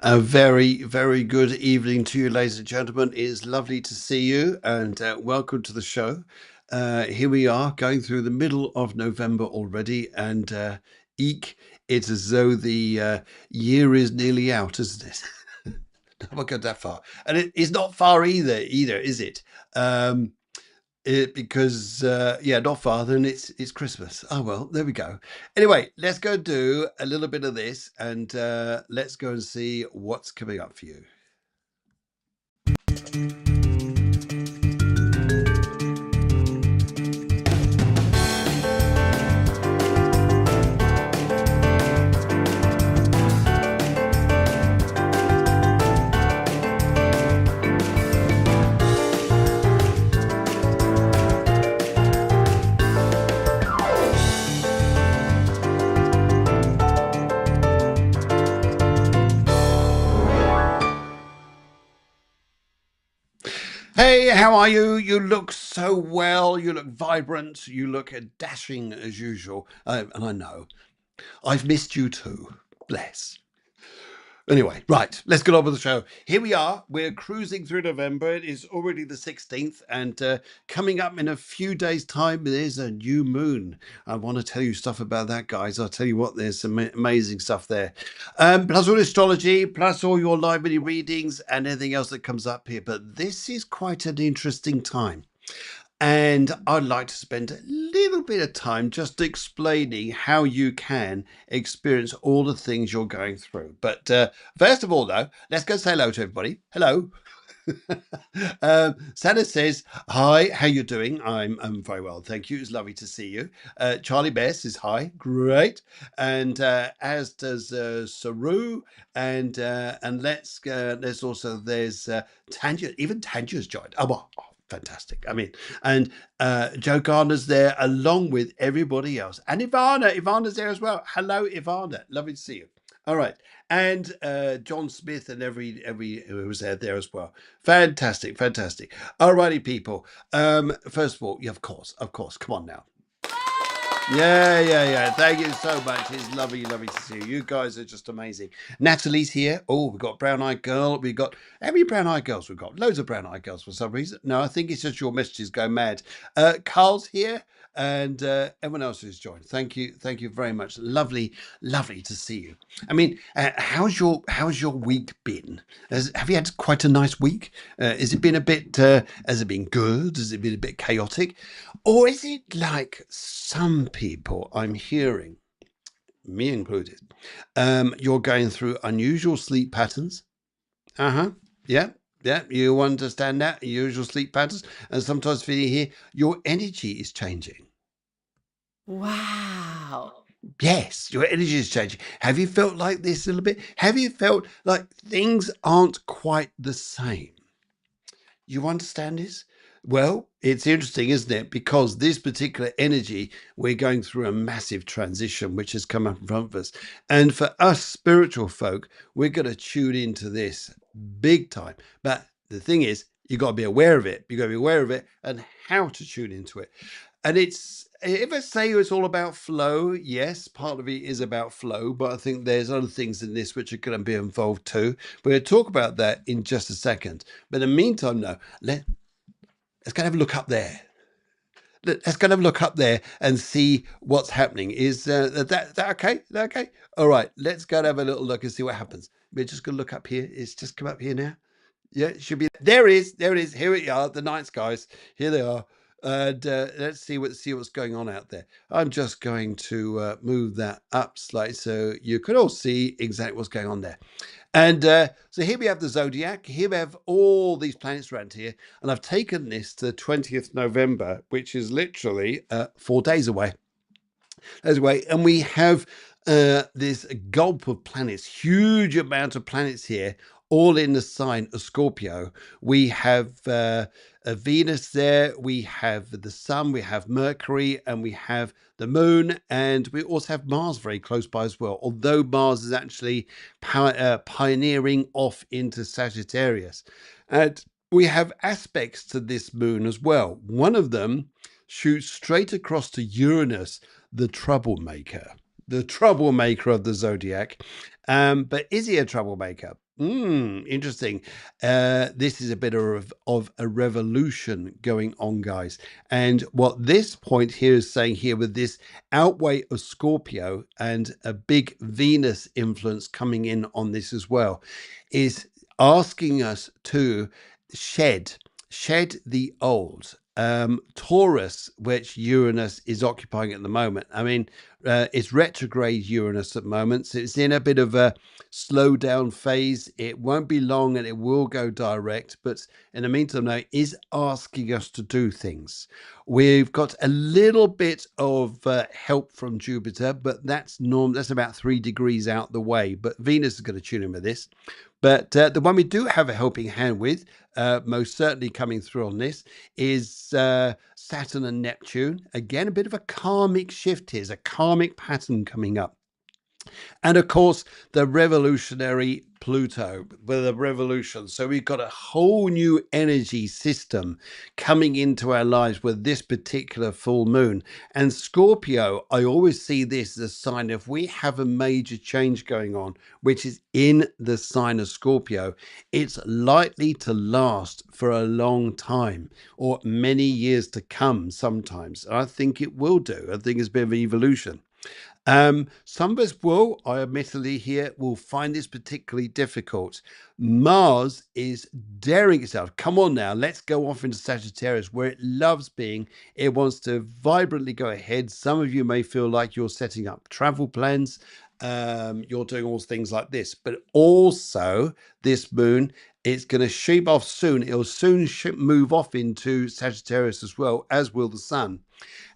A very, very good evening to you, ladies and gentlemen. It is lovely to see you and welcome to the show. Here we are going through the middle of November already, and eek, it's as though the year is nearly out, isn't it? Not go that far, and it's not far either, is it? Um, because yeah, not far. Then it's Christmas. Oh well, there we go. Anyway, let's go do a little bit of this, and let's go and see what's coming up for you. Hey, how are you? You look so well. You look vibrant. You look dashing as usual. And I know I've missed you too. Bless. Anyway, right, let's get on with the show. Here we are. We're cruising through November. It is already the 16th, and coming up in a few days' time, there's a new moon. I want to tell you stuff about that, guys. I'll tell you what, there's some amazing stuff there. Plus all astrology, plus all your live mini readings, and anything else that comes up here. But this is quite an interesting time. And I'd like to spend a little bit of time just explaining how you can experience all the things you're going through. But first of all, though, let's go say hello to everybody. Hello. Santa says, hi, how you doing? I'm very well, thank you. It's lovely to see you. Charlie Bear says, hi, great. And as does Saru. And let's also, there's Tanya, even Tanya's joined. Oh, well, fantastic. I mean, and Joe Gardner's there along with everybody else. And Ivana's there as well. Hello, Ivana. Lovely to see you. All right. And John Smith and every who was there as well. Fantastic, fantastic. All righty, people. First of all, yeah, of course. Come on now. Yeah. Thank you so much. It's lovely to see you. You guys are just amazing. Natalie's here. Oh, we've got Brown Eyed Girl. We've got how many Brown Eyed Girls we've got? Loads of Brown Eyed Girls for some reason. No, I think it's just your messages go mad. Carl's here, and everyone else who's joined. Thank you very much. Lovely to see you. I mean, how's your week been? Have you had quite a nice week? Has it been a bit? Has it been good? Has it been a bit chaotic? Or is it like some people I'm hearing, me included, you're going through unusual sleep patterns? Uh-huh. Yeah. You understand that? Usual sleep patterns. And sometimes for you here, your energy is changing. Wow. Yes, your energy is changing. Have you felt like this a little bit? Have you felt like things aren't quite the same? You understand this? Well, it's interesting, isn't it? Because this particular energy, we're going through a massive transition which has come up in front of us. And for us spiritual folk, we're going to tune into this big time. But the thing is, you've got to be aware of it. You've got to be aware of it and how to tune into it. And if I say it's all about flow, yes, part of it is about flow, but I think there's other things in this which are going to be involved too. We're going to talk about that in just a second. But in the meantime, no, let's go have a look up there. Let's go have a look up there and see what's happening. Is that okay? Is that okay? All right, let's go and have a little look and see what happens. We're just going to look up here. It's just come up here now. Yeah, it should be. There it is. Here we are. The night skies. Here they are. And let's see what's going on out there. I'm just going to move that up slightly so you can all see exactly what's going on there. And so here we have the zodiac. Here we have all these planets around here, and I've taken this to 20th November, which is literally 4 days away. And we have this gulp of planets, huge amount of planets here, all in the sign of Scorpio. We have Venus there, we have the Sun, we have Mercury, and we have the Moon, and we also have Mars very close by as well, although Mars is actually pioneering off into Sagittarius. And we have aspects to this moon as well. One of them shoots straight across to Uranus, the troublemaker. the troublemaker of the zodiac. But is he a troublemaker? Interesting. This is a bit of a revolution going on, guys. And what this point here is saying here with this outweigh of Scorpio and a big Venus influence coming in on this as well is asking us to shed the old. Taurus, which Uranus is occupying at the moment. I mean, it's retrograde Uranus at the moment, so it's in a bit of a slow down phase. It won't be long and it will go direct, but in the meantime, now it is asking us to do things. We've got a little bit of help from Jupiter, but that's normal. That's about 3 degrees out the way. But Venus is going to tune in with this. But the one we do have a helping hand with, most certainly coming through on this, is Saturn and Neptune. Again, a bit of a karmic shift here. There's a karmic pattern coming up. And of course, the revolutionary Pluto with a revolution. So we've got a whole new energy system coming into our lives with this particular full moon. And Scorpio, I always see this as a sign if we have a major change going on, which is in the sign of Scorpio, it's likely to last for a long time or many years to come sometimes. I think it will do. I think it's a bit of an evolution. Some of us will, I admittedly here, will find this particularly difficult. Mars is daring itself. Come on now, let's go off into Sagittarius where it loves being. It wants to vibrantly go ahead. Some of you may feel like you're setting up travel plans. You're doing all things like this, but also this moon, it's going to shape off soon. It'll soon move off into Sagittarius as well, as will the sun.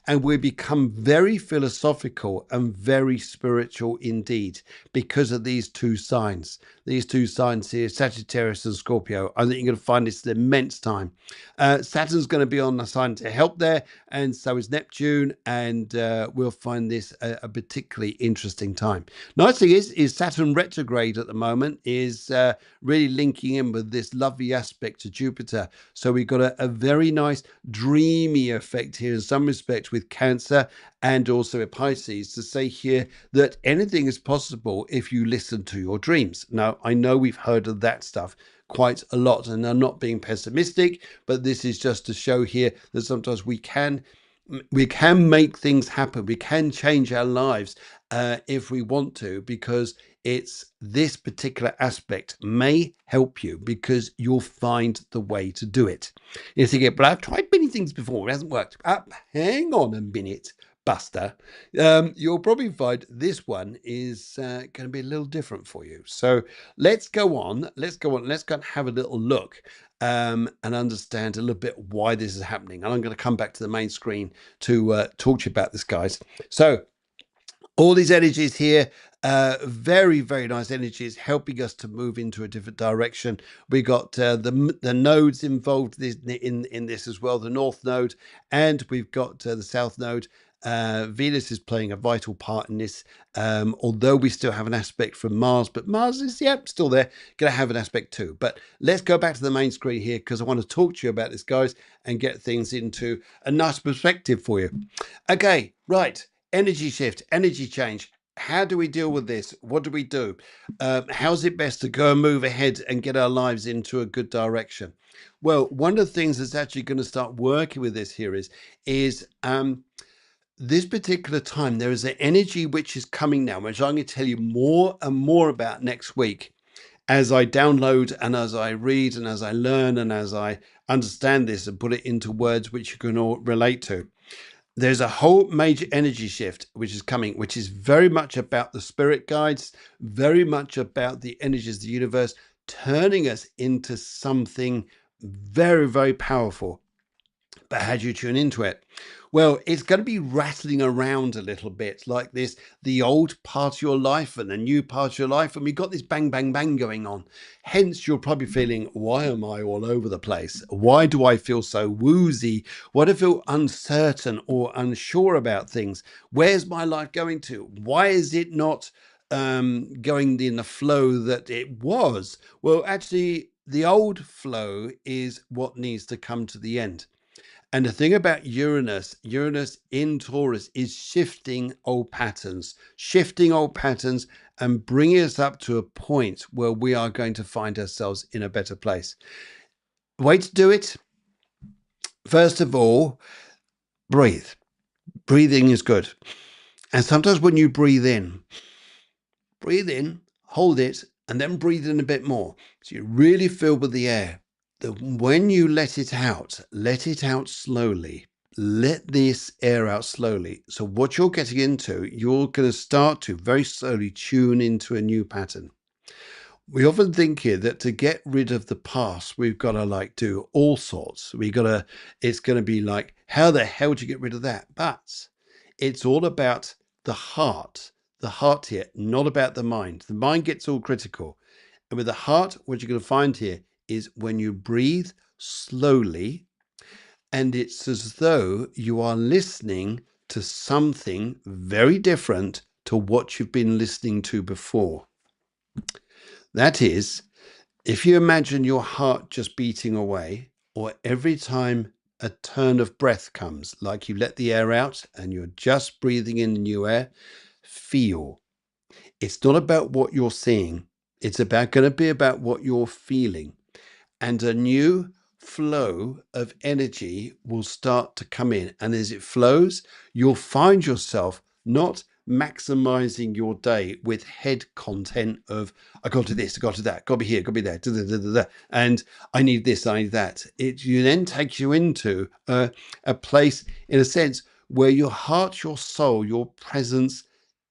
And we become very philosophical and very spiritual indeed because of these two signs. These two signs here, Sagittarius and Scorpio. I think you're going to find this an immense time. Saturn's going to be on the sign to help there, and so is Neptune, and we'll find this a particularly interesting time. Nice thing is Saturn retrograde at the moment is really linking in with this lovely aspect to Jupiter. So we've got a very nice dreamy effect here in some respects with Cancer and also with Pisces to say here that anything is possible if you listen to your dreams. Now, I know we've heard of that stuff quite a lot, and I'm not being pessimistic, but this is just to show here that sometimes we can make things happen. We can change our lives if we want to, because it's this particular aspect may help you because you'll find the way to do it. You're thinking, but I've tried many things before, it hasn't worked. Hang on a minute, Buster. You'll probably find this one is going to be a little different for you. So let's go on. Let's go and have a little look and understand a little bit why this is happening. And I'm going to come back to the main screen to talk to you about this, guys. So all these energies here, very, very nice energies helping us to move into a different direction. We got the nodes involved in this as well, the North Node, and we've got the South Node. Venus is playing a vital part in this, although we still have an aspect from Mars, but Mars is, still there, going to have an aspect too. But let's go back to the main screen here because I want to talk to you about this, guys, and get things into a nice perspective for you. Okay, right. Energy shift, energy change. How do we deal with this? What do we do? How's it best to go and move ahead and get our lives into a good direction? Well, one of the things that's actually going to start working with this here is this particular time, there is an energy which is coming now, which I'm going to tell you more and more about next week as I download and as I read and as I learn and as I understand this and put it into words which you can all relate to. There's a whole major energy shift which is coming, which is very much about the spirit guides, very much about the energies of the universe, turning us into something very, very powerful. But how do you tune into it? Well, it's going to be rattling around a little bit like this, the old part of your life and the new part of your life. And we've got this bang, bang, bang going on. Hence, you're probably feeling, why am I all over the place? Why do I feel so woozy? Why do I feel uncertain or unsure about things? Where's my life going to? Why is it not going in the flow that it was? Well, actually, the old flow is what needs to come to the end. And the thing about Uranus, Uranus in Taurus is shifting old patterns, and bringing us up to a point where we are going to find ourselves in a better place. The way to do it, first of all, breathe. Breathing is good. And sometimes when you breathe in, hold it, and then breathe in a bit more. So you really fill with the air. When you let it out slowly. Let this air out slowly. So what you're getting into, you're going to start to very slowly tune into a new pattern. We often think here that to get rid of the past, we've got to do all sorts. It's going to be like, how the hell do you get rid of that? But it's all about the heart here, not about the mind. The mind gets all critical. And with the heart, what you're going to find here is when you breathe slowly, and it's as though you are listening to something very different to what you've been listening to before. That is, if you imagine your heart just beating away, or every time a turn of breath comes, like you let the air out and you're just breathing in new air, feel. It's not about what you're seeing. It's going to be about what you're feeling. And a new flow of energy will start to come in. And as it flows, you'll find yourself not maximizing your day with head content of, I got to this, I got to that, got to be here, got to be there, da, da, da, da, da, and I need this, I need that. It then takes you into a place, in a sense, where your heart, your soul, your presence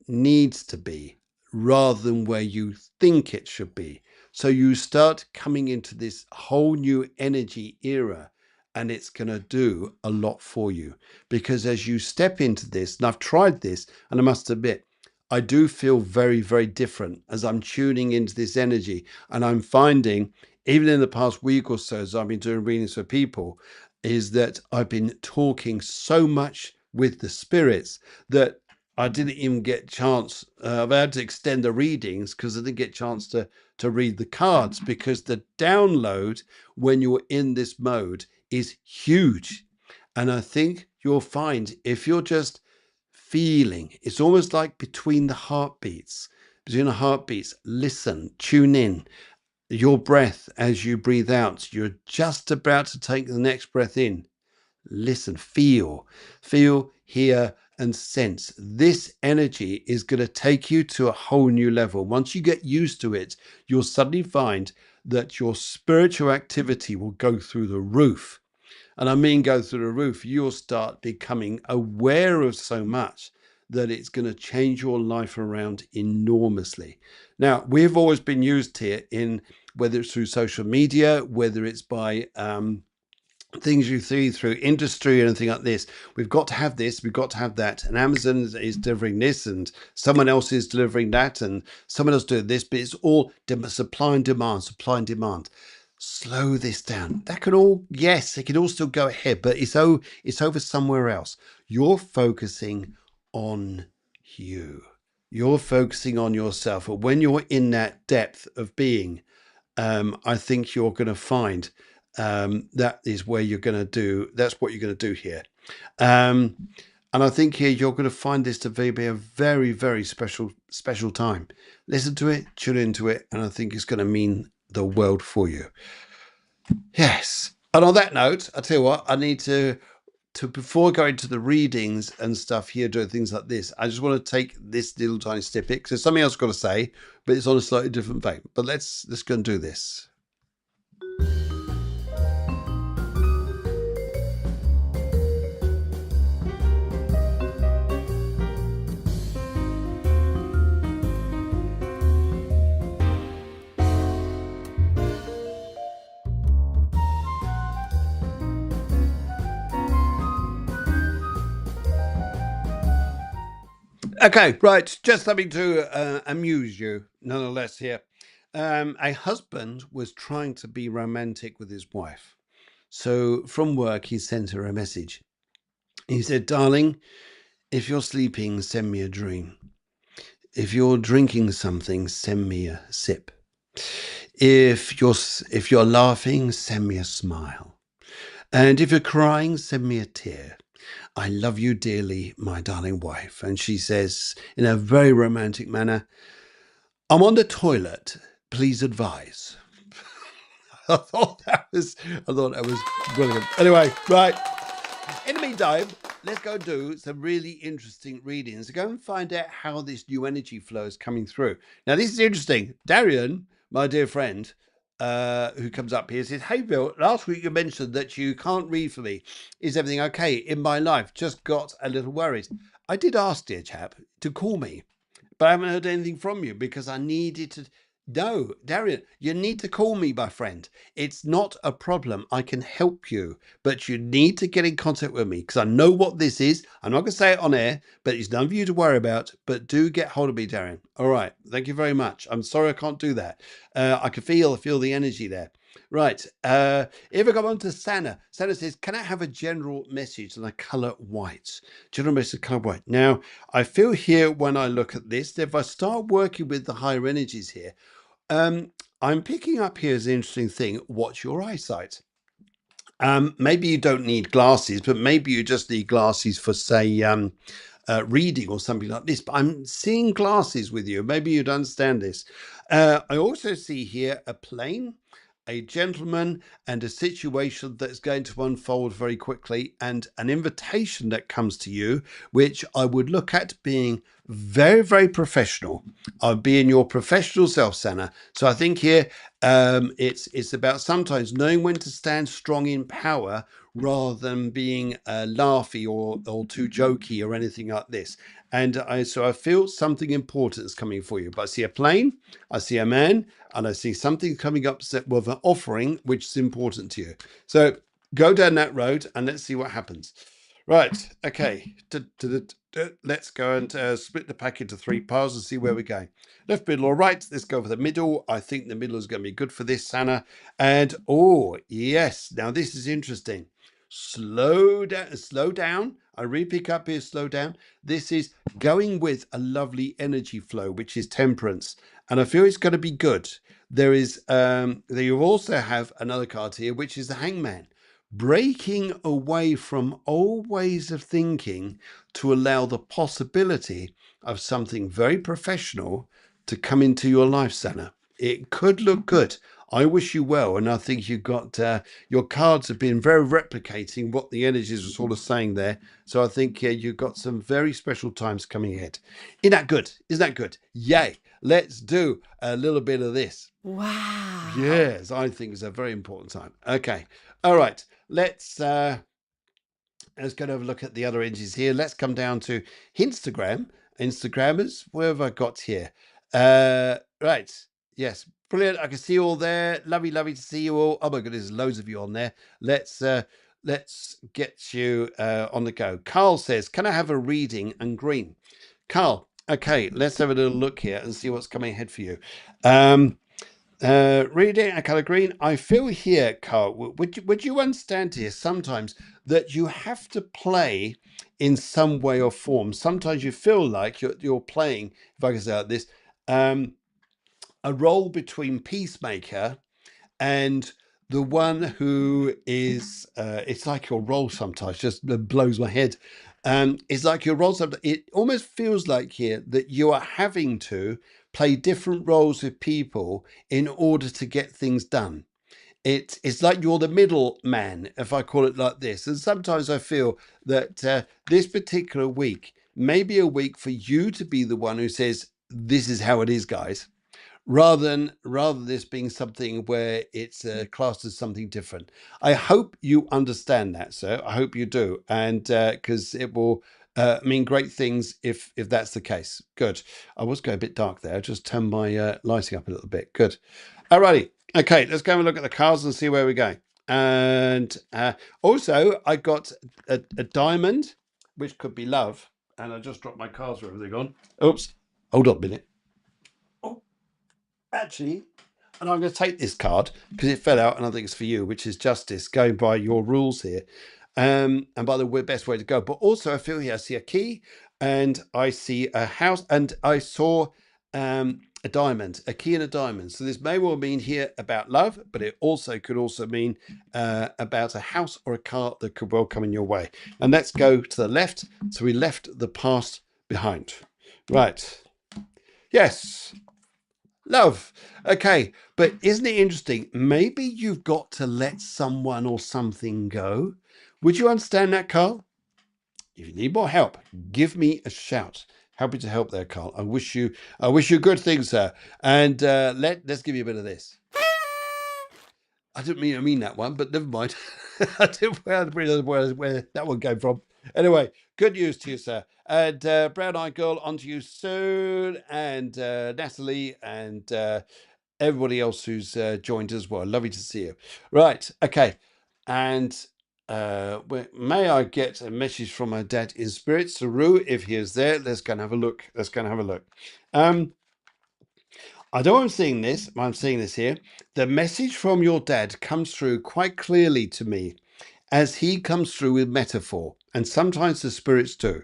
needs to be, rather than where you think it should be. So you start coming into this whole new energy era, and it's going to do a lot for you, because as you step into this, and I've tried this, and I must admit, I do feel very, very different as I'm tuning into this energy. And I'm finding, even in the past week or so, as I've been doing readings for people, is that I've been talking so much with the spirits that I didn't even get a chance. I've had to extend the readings because I didn't get a chance to read the cards, because the download when you're in this mode is huge. And I think you'll find, if you're just feeling, it's almost like between the heartbeats, listen, tune in. Your breath, as you breathe out, you're just about to take the next breath in. Listen, feel, hear, and sense. This energy is going to take you to a whole new level. Once you get used to it, you'll suddenly find that your spiritual activity will go through the roof. And I mean go through the roof. You'll start becoming aware of so much that it's going to change your life around enormously. Now, we've always been used here in, whether it's through social media, whether it's by things you see through industry or anything like this. We've got to have this, we've got to have that, and Amazon is delivering this, and someone else is delivering that, and someone else doing this, but it's all supply and demand. Slow this down. That can all, yes, it can all still go ahead, but it's over somewhere else. You're focusing on you. You're focusing on yourself. And when you're in that depth of being, I think you're going to find that is where you're going to do, that's what you're going to do here. And I think here you're going to find this to be a very, very special time. Listen to it, tune into it, and I think it's going to mean the world for you. Yes. And on that note, I tell you what, I need to before going to the readings and stuff here, doing things like this, I just want to take this little tiny snippet, because there's something else I've got to say, but it's on a slightly different vein. But let's go and do this. Okay, right. Just something to amuse you, nonetheless. Here, a husband was trying to be romantic with his wife. So from work, he sent her a message. He said, "Darling, if you're sleeping, send me a dream. If you're drinking something, send me a sip. If you're laughing, send me a smile. And if you're crying, send me a tear. I love you dearly, my darling wife. And she says, in a very romantic manner, I'm on the toilet. Please advise. I thought that was brilliant. Anyway, right. In the meantime, let's go do some really interesting readings to go and find out how this new energy flow is coming through. Now, this is interesting. Darian, my dear friend, who comes up here, says, hey, Bill, last week you mentioned that you can't read for me. Is everything okay in my life? Just got a little worried. I did ask, dear chap, to call me, but I haven't heard anything from you because I needed to. No, Darian, you need to call me, my friend. It's not a problem. I can help you, but you need to get in contact with me because I know what this is. I'm not going to say it on air, but it's none for you to worry about. But do get hold of me, Darian. All right. Thank you very much. I'm sorry I can't do that. I can feel the energy there. Right. If I go on to Sana, Sana says, can I have a general message on the colour white? General message colour white. Now, I feel here when I look at this, if I start working with the higher energies here, I'm picking up here as an interesting thing. Watch your eyesight. Maybe you don't need glasses, but maybe you just need glasses for, say, reading or something like this. But I'm seeing glasses with you. Maybe you'd understand this. I also see here a plane, a gentleman, and a situation that's going to unfold very quickly, and an invitation that comes to you, which I would look at being very, very professional. I'll be in your professional self, Sana. So I think here it's about sometimes knowing when to stand strong in power rather than being laughy or too jokey or anything like this. And so I feel something important is coming for you. But I see a plane, I see a man, and I see something coming up with an offering which is important to you. So go down that road and let's see what happens. Right. Okay. Let's go and split the pack into 3 piles and see where we're going. Left, middle, or right. Let's go for the middle. I think the middle is going to be good for this, Sana. And oh, yes. Now this is interesting. Slow down. Slow down. I pick up here. Slow down. This is going with a lovely energy flow, which is temperance, and I feel it's going to be good. There is. You also have another card here, which is the Hangman. Breaking away from old ways of thinking to allow the possibility of something very professional to come into your life, Sana. It could look good. I wish you well, and I think you've got your cards have been very replicating what the energies are sort of saying there. So I think you've got some very special times coming ahead. Isn't that good? Isn't that good? Yay! Let's do a little bit of this. Wow. Yes, I think it's a very important time. Okay, all right. Let's go and have a look at the other energies here. Let's come down to Instagram. Instagrammers, where have I got here? Right. Yes. Brilliant. I can see you all there. Lovely, lovely to see you all. Oh my goodness, there's loads of you on there. Let's get you on the go. Carl says, can I have a reading and green? Carl, okay, let's have a little look here and see what's coming ahead for you. Reading a color green. I feel here, Carl. Would you understand here sometimes that you have to play in some way or form? Sometimes you feel like you're playing, if I can say like this, a role between peacemaker and the one who is. It's like your role sometimes just blows my head. It's like your role sometimes. It almost feels like here that you are having to play different roles with people in order to get things done. It's like you're the middleman, if I call it like this. And sometimes I feel that this particular week may be a week for you to be the one who says, this is how it is, guys, rather this being something where it's classed as something different. I hope you understand that, sir. I hope you do, and because it will mean great things if that's the case. Good. I was going a bit dark there. Just turn my lighting up a little bit. Good. Alrighty. Okay, let's go and look at the cards and see where we're going. And also, I got a diamond, which could be love, and I just dropped my cards wherever they're gone. Oops. Hold on a minute. Actually, and I'm going to take this card because it fell out, and I think it's for you, which is justice, going by your rules here, and by the best way to go. But also, I feel here I see a key, and I see a house, and I saw a diamond, a key and a diamond. So this may well mean here about love, but it also could also mean about a house or a car that could well come in your way. And let's go to the left. So we left the past behind. Right. Yes. Love. Okay. But isn't it interesting? Maybe you've got to let someone or something go. Would you understand that, Carl? If you need more help, give me a shout. Happy to help there, Carl. I wish you good things, sir. And let's give you a bit of this. I didn't mean that one, but never mind. I didn't realize where that one came from. Anyway, good news to you, sir. And Brown Eyed Girl, on to you soon. And Natalie and everybody else who's joined as well. Lovely to see you. Right, okay. And may I get a message from my dad in spirit? Saru, if he is there, let's go and have a look. I don't know I'm seeing this, but I'm seeing this here. The message from your dad comes through quite clearly to me as he comes through with metaphor, and sometimes the spirits do.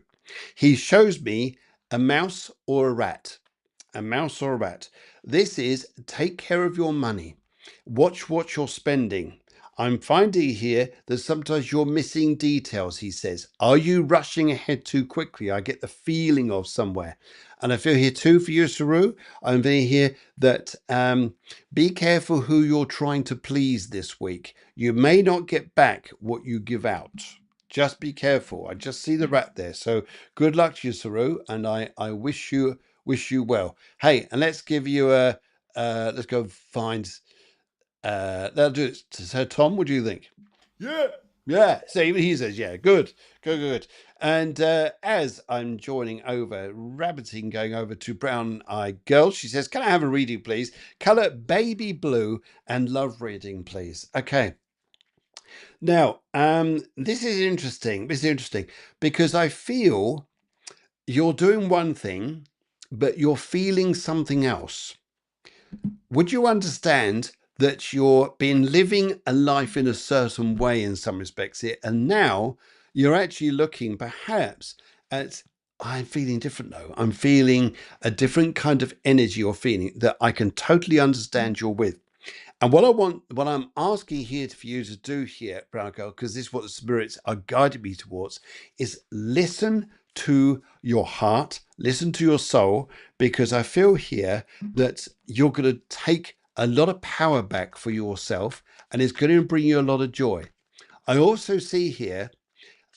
He shows me a mouse or a rat. A mouse or a rat. This is take care of your money. Watch what you're spending. I'm finding here that sometimes you're missing details, he says. Are you rushing ahead too quickly? I get the feeling of somewhere. And I feel here too for you, Saru. I'm very here that be careful who you're trying to please this week. You may not get back what you give out. Just be careful. I just see the rat there. So good luck to you, Saru. And I wish you well. Hey, and let's give you a let's go find that'll do it. So Tom, what do you think? Yeah, so even he says, yeah, good. And as I'm joining over, rabbiting, going over to Brown Eyed Girl, she says, can I have a reading, please? Colour baby blue and love reading, please. Okay. Now, this is interesting. Because I feel you're doing one thing, but you're feeling something else. Would you understand that you're been living a life in a certain way in some respects here, and now you're actually looking perhaps at I'm feeling different though. I'm feeling a different kind of energy or feeling that I can totally understand you're with. And what I'm asking here for you to do here, Brown Girl, because this is what the spirits are guiding me towards, is listen to your heart, listen to your soul, because I feel here that you're going to take a lot of power back for yourself, and it's going to bring you a lot of joy. I also see here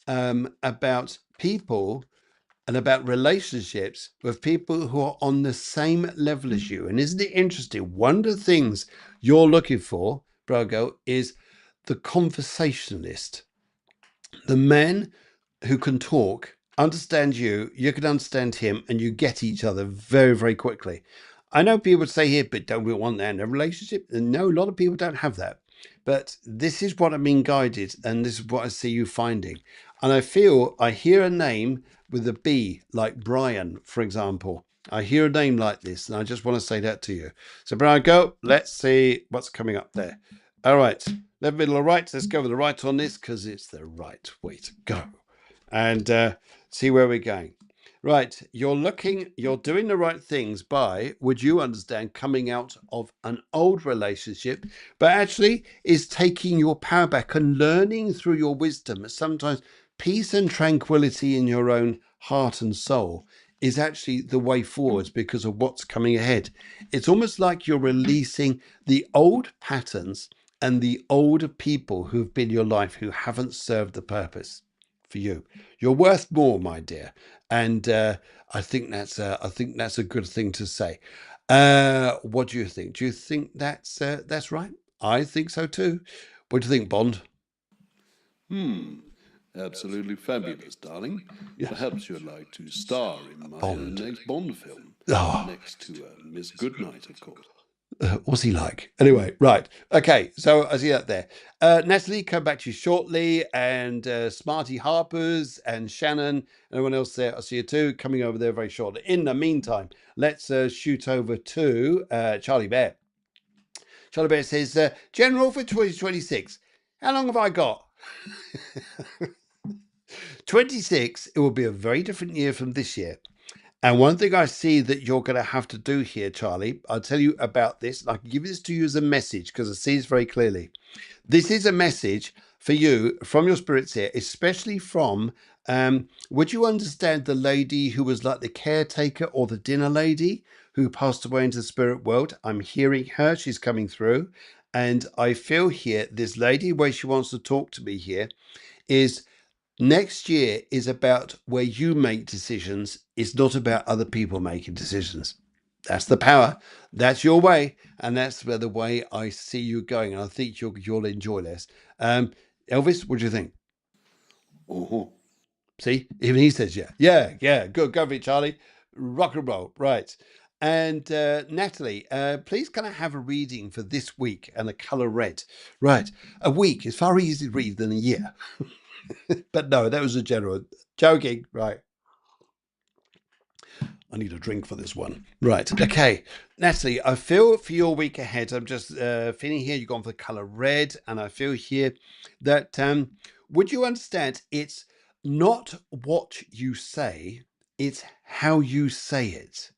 about people and about relationships with people who are on the same level as you. And isn't it interesting? One of the things you're looking for, Brago, is the conversationalist, the man who can talk, understand you, you can understand him, and you get each other very, very quickly. I know people would say here, but don't we want that in a relationship? And no, a lot of people don't have that. But this is what I'm being guided, and this is what I see you finding. And I feel I hear a name with a B, like Brian, for example. I hear a name like this, and I just want to say that to you. So, Brian, go. Let's see what's coming up there. All right. Left, middle, or right. Let's go with the right on this because it's the right way to go. And see where we're going. Right. You're doing the right things by, would you understand, coming out of an old relationship, but actually is taking your power back and learning through your wisdom. Sometimes peace and tranquility in your own heart and soul is actually the way forwards because of what's coming ahead. It's almost like you're releasing the old patterns and the older people who've been your life who haven't served the purpose for you. You're worth more, my dear, and I think that's a good thing to say. What do you think? Do you think that's right? I think so too. What do you think, Bond? Absolutely fabulous, darling. Yes. Perhaps you'd like to star in my Bond. next Bond film. Oh. Next to Miss Goodnight, of course. What's he like? Anyway, right. Okay, so I see that there. Natalie, come back to you shortly. And Smarty Harpers and Shannon, and everyone else there, I'll see you too, coming over there very shortly. In the meantime, let's shoot over to Charlie Bear. Charlie Bear says, General for 2026, how long have I got? 26, it will be a very different year from this year. And one thing I see that you're going to have to do here, Charlie, I'll tell you about this. And I can give this to you as a message because I see this very clearly. This is a message for you from your spirits here, especially from, would you understand the lady who was like the caretaker or the dinner lady who passed away into the spirit world? I'm hearing her. She's coming through. And I feel here, this lady, where she wants to talk to me here, is next year is about where you make decisions. It's not about other people making decisions. That's the power. That's your way, and that's where the way I see you going. And I think you'll enjoy this. Elvis, what do you think? Oh, See, even he says yeah, yeah. Good, go for it, Charlie. Rock and roll, right? And Natalie, please can I have a reading for this week and the color red? Right, a week is far easier to read than a year. But no, that was a general joking, right? I need a drink for this one. Right. Okay. Natalie, I feel for your week ahead. I'm just feeling here. You've gone for the color red. And I feel here that would you understand it's not what you say, it's how you say it.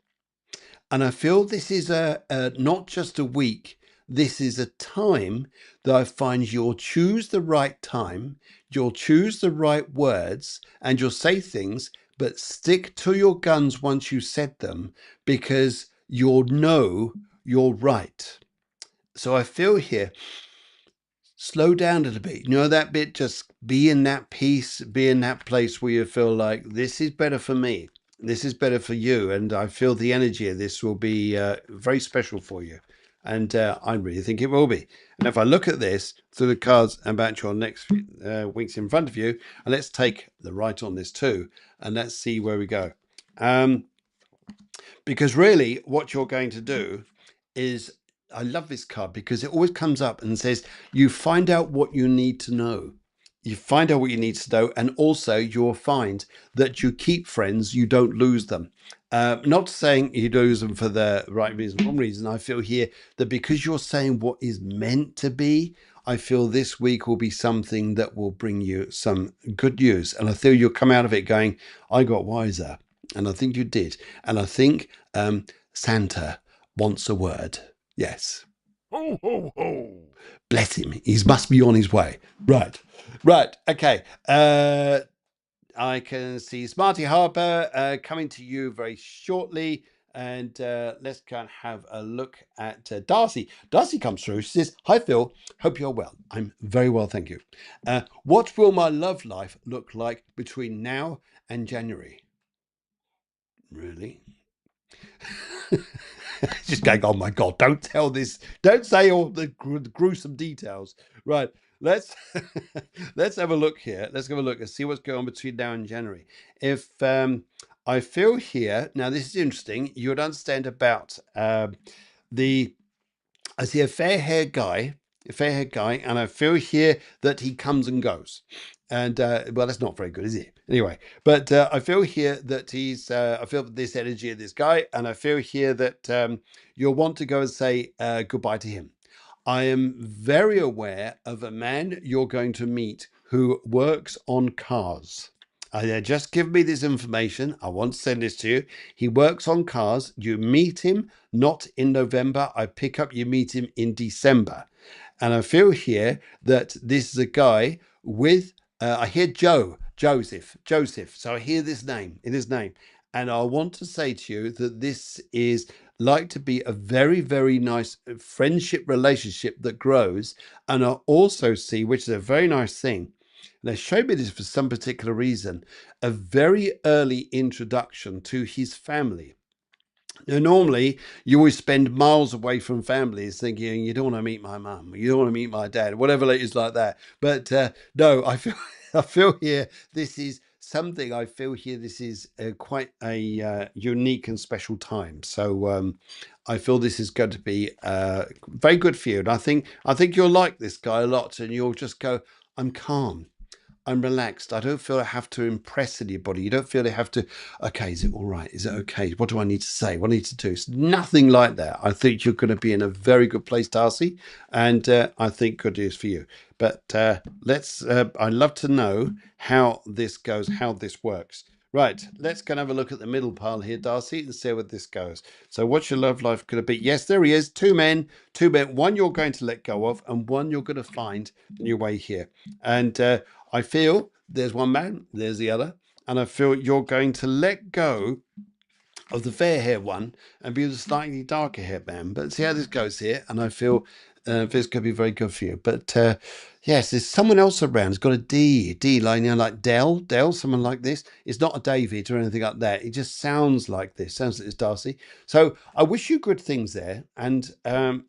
And I feel this is a not just a week, this is a time that I find you'll choose the right time, you'll choose the right words, and you'll say things, but stick to your guns once you said them because you'll know you're right. So I feel here, slow down a little bit. You know that bit, just be in that peace, be in that place where you feel like this is better for me. This is better for you. And I feel the energy of this will be very special for you. And I really think it will be. And if I look at this through the cards about your next weeks in front of you, and let's take the right on this too, and let's see where we go. Because really, what you're going to do is, I love this card because it always comes up and says, you find out what you need to know. You find out what you need to know, and also you'll find that you keep friends, you don't lose them. Not saying you lose them for the right reason, wrong reason. I feel here that because you're saying what is meant to be, I feel this week will be something that will bring you some good news. And I feel you'll come out of it going, I got wiser. And I think you did. And I think Santa wants a word. Yes. Ho, ho, ho. Bless him. He must be on his way. Right. Right. Okay. I can see Smarty Harper coming to you very shortly. And let's go and have a look at Darcy. Darcy comes through. She says, hi, Phil. Hope you're well. I'm very well, thank you. What will my love life look like between now and January? Really? Just going, oh my God, don't tell this. Don't say all the gruesome details. Right. Let's let's have a look here. Let's have a look and see what's going on between now and January. If I feel here, now this is interesting, you would understand about the I see a fair haired guy, and I feel here that he comes and goes. And well, that's not very good, is it? Anyway, but I feel here that I feel this energy of this guy, and I feel here that you'll want to go and say goodbye to him. I am very aware of a man you're going to meet who works on cars. Just give me this information. I want to send this to you. He works on cars. You meet him not in November. I pick up you meet him in December. And I feel here that this is a guy with, I hear Joseph. So I hear this name in his name. And I want to say to you that this is like to be a very, very nice friendship relationship that grows. And I also see, which is a very nice thing, they showed me this for some particular reason, a very early introduction to his family. Now, normally, you always spend miles away from families thinking, you don't want to meet my mum, you don't want to meet my dad, whatever it is like that. But no, I feel, I feel here, this is something, I feel here, this is quite a unique and special time. So I feel this is going to be very good for you. And I think you'll like this guy a lot, and you'll just go, I'm calm. I'm relaxed. I don't feel I have to impress anybody. You don't feel I have to, okay, is it all right? Is it okay? What do I need to say? What do I need to do? It's nothing like that. I think you're going to be in a very good place, Darcy. And I think good news for you. But I'd love to know how this goes, how this works. Right, let's go and have a look at the middle pile here, Darcy, and see where this goes. So what's your love life going to be? Yes, there he is. Two men. One you're going to let go of, and one you're going to find on your way here. And I feel there's one man, there's the other. And I feel you're going to let go of the fair haired one and be the slightly darker haired man. But see how this goes here. And I feel this could be very good for you. But yes, there's someone else around. It's got a D line, like Dell, someone like this. It's not a David or anything like that. It just sounds like this. Sounds like it's Darcy. So I wish you good things there. And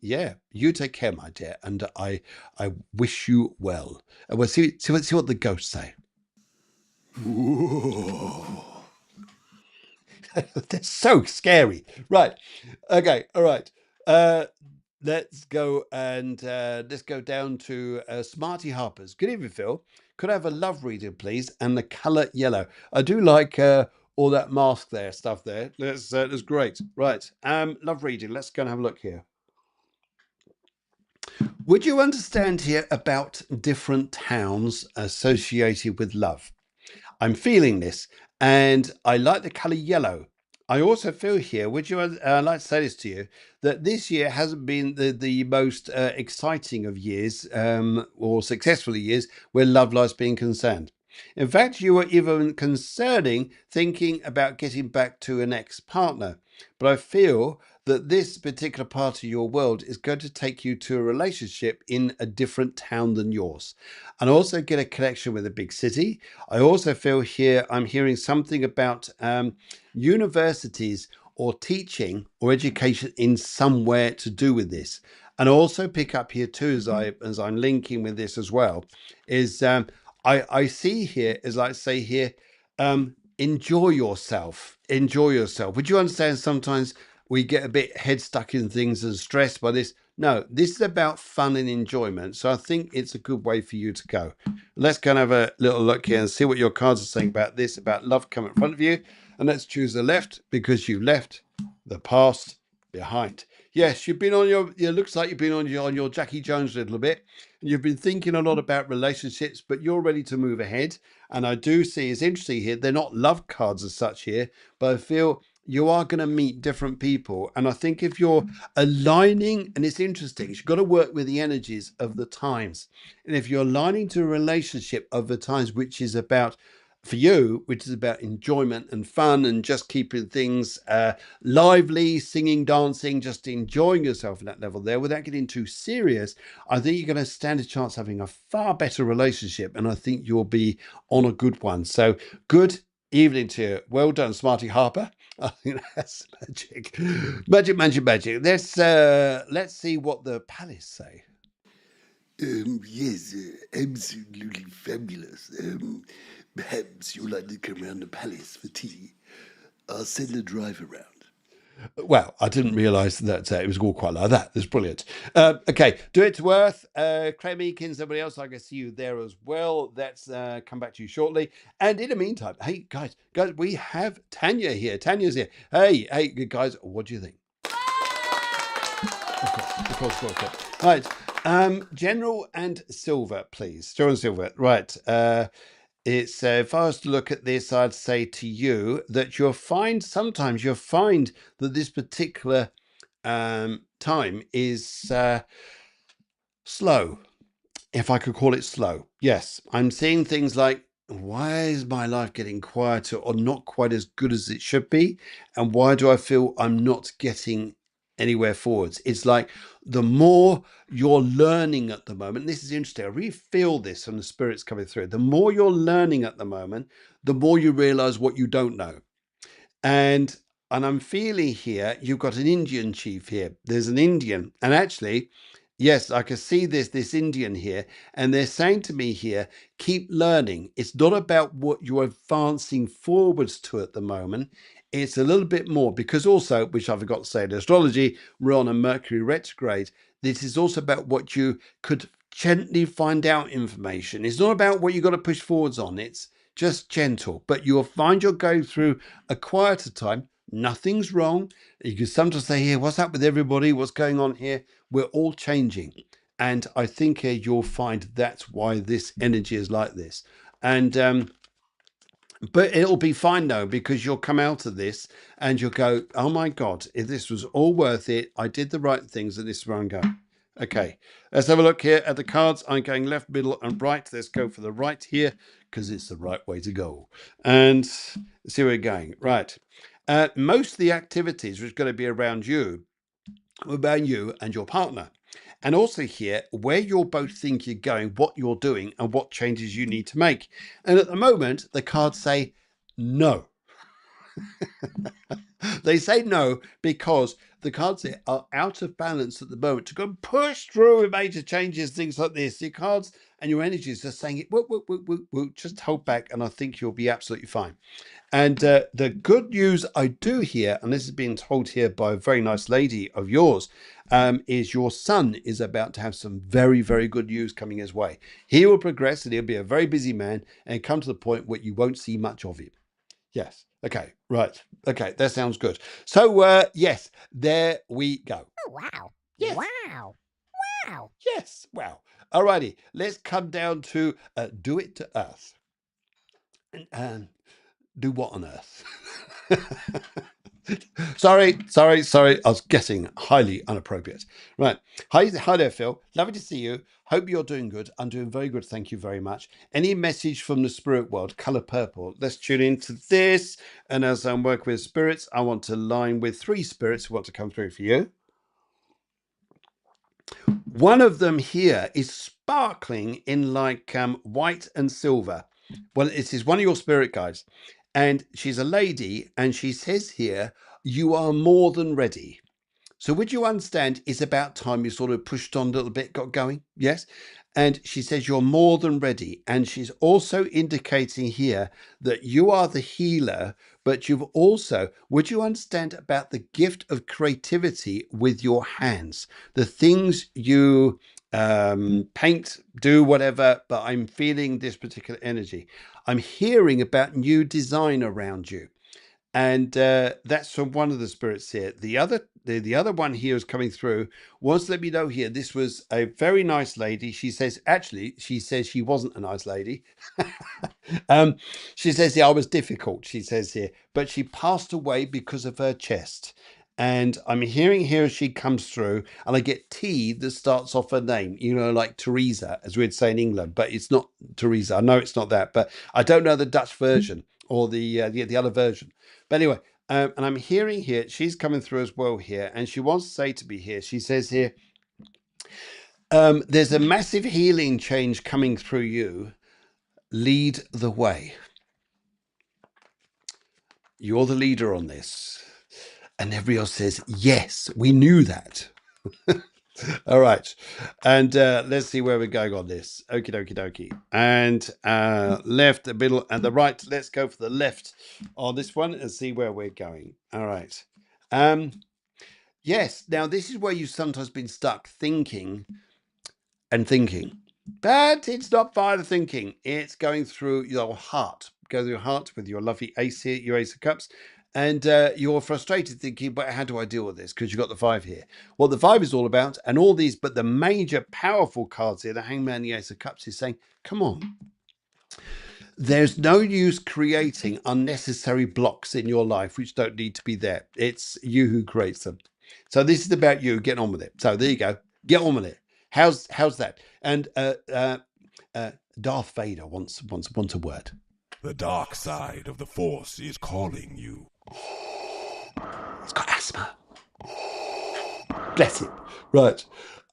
yeah, you take care, my dear. And I wish you well. And we'll see what the ghosts say. They're so scary. Right. Okay. All right. Let's go and let's go down to Smarty Harper's. Good evening, Phil. Could I have a love reading, please? And the colour yellow. I do like all that mask there, stuff there. That's great. Right. Love reading. Let's go and have a look here. Would you understand here about different towns associated with love? I'm feeling this, and I like the colour yellow. I also feel here, would you like to say this to you, that this year hasn't been the most exciting of years or successful years where love life's been concerned. In fact, you were even concerning thinking about getting back to an ex-partner. But I feel that this particular part of your world is going to take you to a relationship in a different town than yours. And also get a connection with a big city. I also feel here, I'm hearing something about universities or teaching or education in somewhere to do with this. And also pick up here too, as I'm linking with this as well, is I see here, as I say here, enjoy yourself. Enjoy yourself. Would you understand sometimes we get a bit head stuck in things and stressed by this? No, this is about fun and enjoyment. So I think it's a good way for you to go. Let's go and have a little look here and see what your cards are saying about this, about love coming in front of you. And let's choose the left because you left the past behind. Yes, you've been on your, it looks like you've been on your Jackie Jones a little bit. And you've been thinking a lot about relationships, but you're ready to move ahead. And I do see, it's interesting here, they're not love cards as such here, but I feel you are going to meet different people. And I think if you're aligning, and it's interesting, you've got to work with the energies of the times. And if you're aligning to a relationship of the times, which is about, for you, which is about enjoyment and fun and just keeping things lively, singing, dancing, just enjoying yourself at that level there without getting too serious, I think you're going to stand a chance having a far better relationship. And I think you'll be on a good one. So good evening to you. Well done, Smarty Harper. I think that's magic. Magic. Let's see what the palace say. Yes, absolutely fabulous. Perhaps you'd like to come round the palace for tea. I'll send a drive around. Well, I didn't realise that it was all quite like that. That's brilliant. Okay, do it to Earth. Claire Meekins, everybody else, I can see you there as well. Let's come back to you shortly. And in the meantime, hey, guys, we have Tanya here. Tanya's here. Hey, guys, what do you think? Of course. Right, General and Silver, please. General and Silver, right. It's if I was to look at this, I'd say to you that sometimes you'll find that this particular time is slow, if I could call it slow. Yes, I'm seeing things like, why is my life getting quieter or not quite as good as it should be? And why do I feel I'm not getting anywhere forwards? It's like the more you're learning at the moment, this is interesting, I really feel this from the spirits coming through. The more you're learning at the moment, the more you realize what you don't know. And I'm feeling here, you've got an Indian chief here. There's an Indian. And actually, yes, I can see this Indian here. And they're saying to me here, keep learning. It's not about what you're advancing forwards to at the moment. It's a little bit more because also, which I forgot to say in astrology, we're on a Mercury retrograde. This is also about what you could gently find out information. It's not about what you've got to push forwards on. It's just gentle, but you'll find you'll go through a quieter time. Nothing's wrong. You can sometimes say, here, what's up with everybody? What's going on here? We're all changing. And I think you'll find that's why this energy is like this. And But it'll be fine though, because you'll come out of this and you'll go, oh my God, if this was all worth it, I did the right things, and this is where I'm going. Okay, let's have a look here at the cards. I'm going left, middle, and right. Let's go for the right here because it's the right way to go. And see where we're going. Right. Most of the activities which are going to be around you and your partner. And also here, where you're both think you're going, what you're doing, and what changes you need to make. And at the moment, the cards say no. They say no because the cards are out of balance at the moment to go and push through with major changes, things like this. Your cards and your energies are saying, just hold back, and I think you'll be absolutely fine. And the good news I do hear, and this is being told here by a very nice lady of yours, is your son is about to have some very, very good news coming his way. He will progress and he'll be a very busy man and come to the point where you won't see much of him. Yes. Okay. Right. Okay. That sounds good. So, yes, there we go. Oh, wow. Yes. Wow. Wow. Yes. Wow. Alrighty. Let's come down to do it to Earth. And do what on earth? sorry. I was guessing highly inappropriate. Right. Hi there, Phil. Lovely to see you. Hope you're doing good. I'm doing very good. Thank you very much. Any message from the spirit world? Color purple. Let's tune into this. And as I'm working with spirits, I want to line with 3 spirits who want to come through for you. One of them here is sparkling in like white and silver. Well, this is one of your spirit guides. And she's a lady, and she says here, you are more than ready. So would you understand it's about time you sort of pushed on a little bit, got going? Yes. And she says you're more than ready. And she's also indicating here that you are the healer, but you've also, would you understand about the gift of creativity with your hands? The things you paint, do whatever, but I'm feeling this particular energy. I'm hearing about new design around you. And that's from one of the spirits here. The other one here is coming through. Wants to let me know here. This was a very nice lady. She says she wasn't a nice lady. She says, yeah, I was difficult. She says here, but she passed away because of her chest. And I'm hearing here as she comes through, and I get T that starts off her name, like Teresa, as we'd say in England, but it's not Teresa. I know it's not that, but I don't know the Dutch version or the other version. But anyway, and I'm hearing here, she's coming through as well here, and she wants to say to me here, she says here, there's a massive healing change coming through you. Lead the way. You're the leader on this. And everybody else says, yes, we knew that. All right. And let's see where we're going on this. Okie dokie. And left, the middle, and the right. Let's go for the left on this one and see where we're going. All right. Yes. Now, this is where you've sometimes been stuck thinking. But it's not via the thinking. It's going through your heart. Go through your heart with your lovely ace here, your ace of cups. And you're frustrated thinking, but how do I deal with this? Because you've got the 5 here. What the 5 is all about, and all these, but the major powerful cards here, the Hangman, the Ace of Cups, is saying, come on. There's no use creating unnecessary blocks in your life which don't need to be there. It's you who creates them. So this is about you. Get on with it. So there you go. Get on with it. How's that? And Darth Vader wants a word. The dark side of the Force is calling you. He's got asthma. Bless him. Right.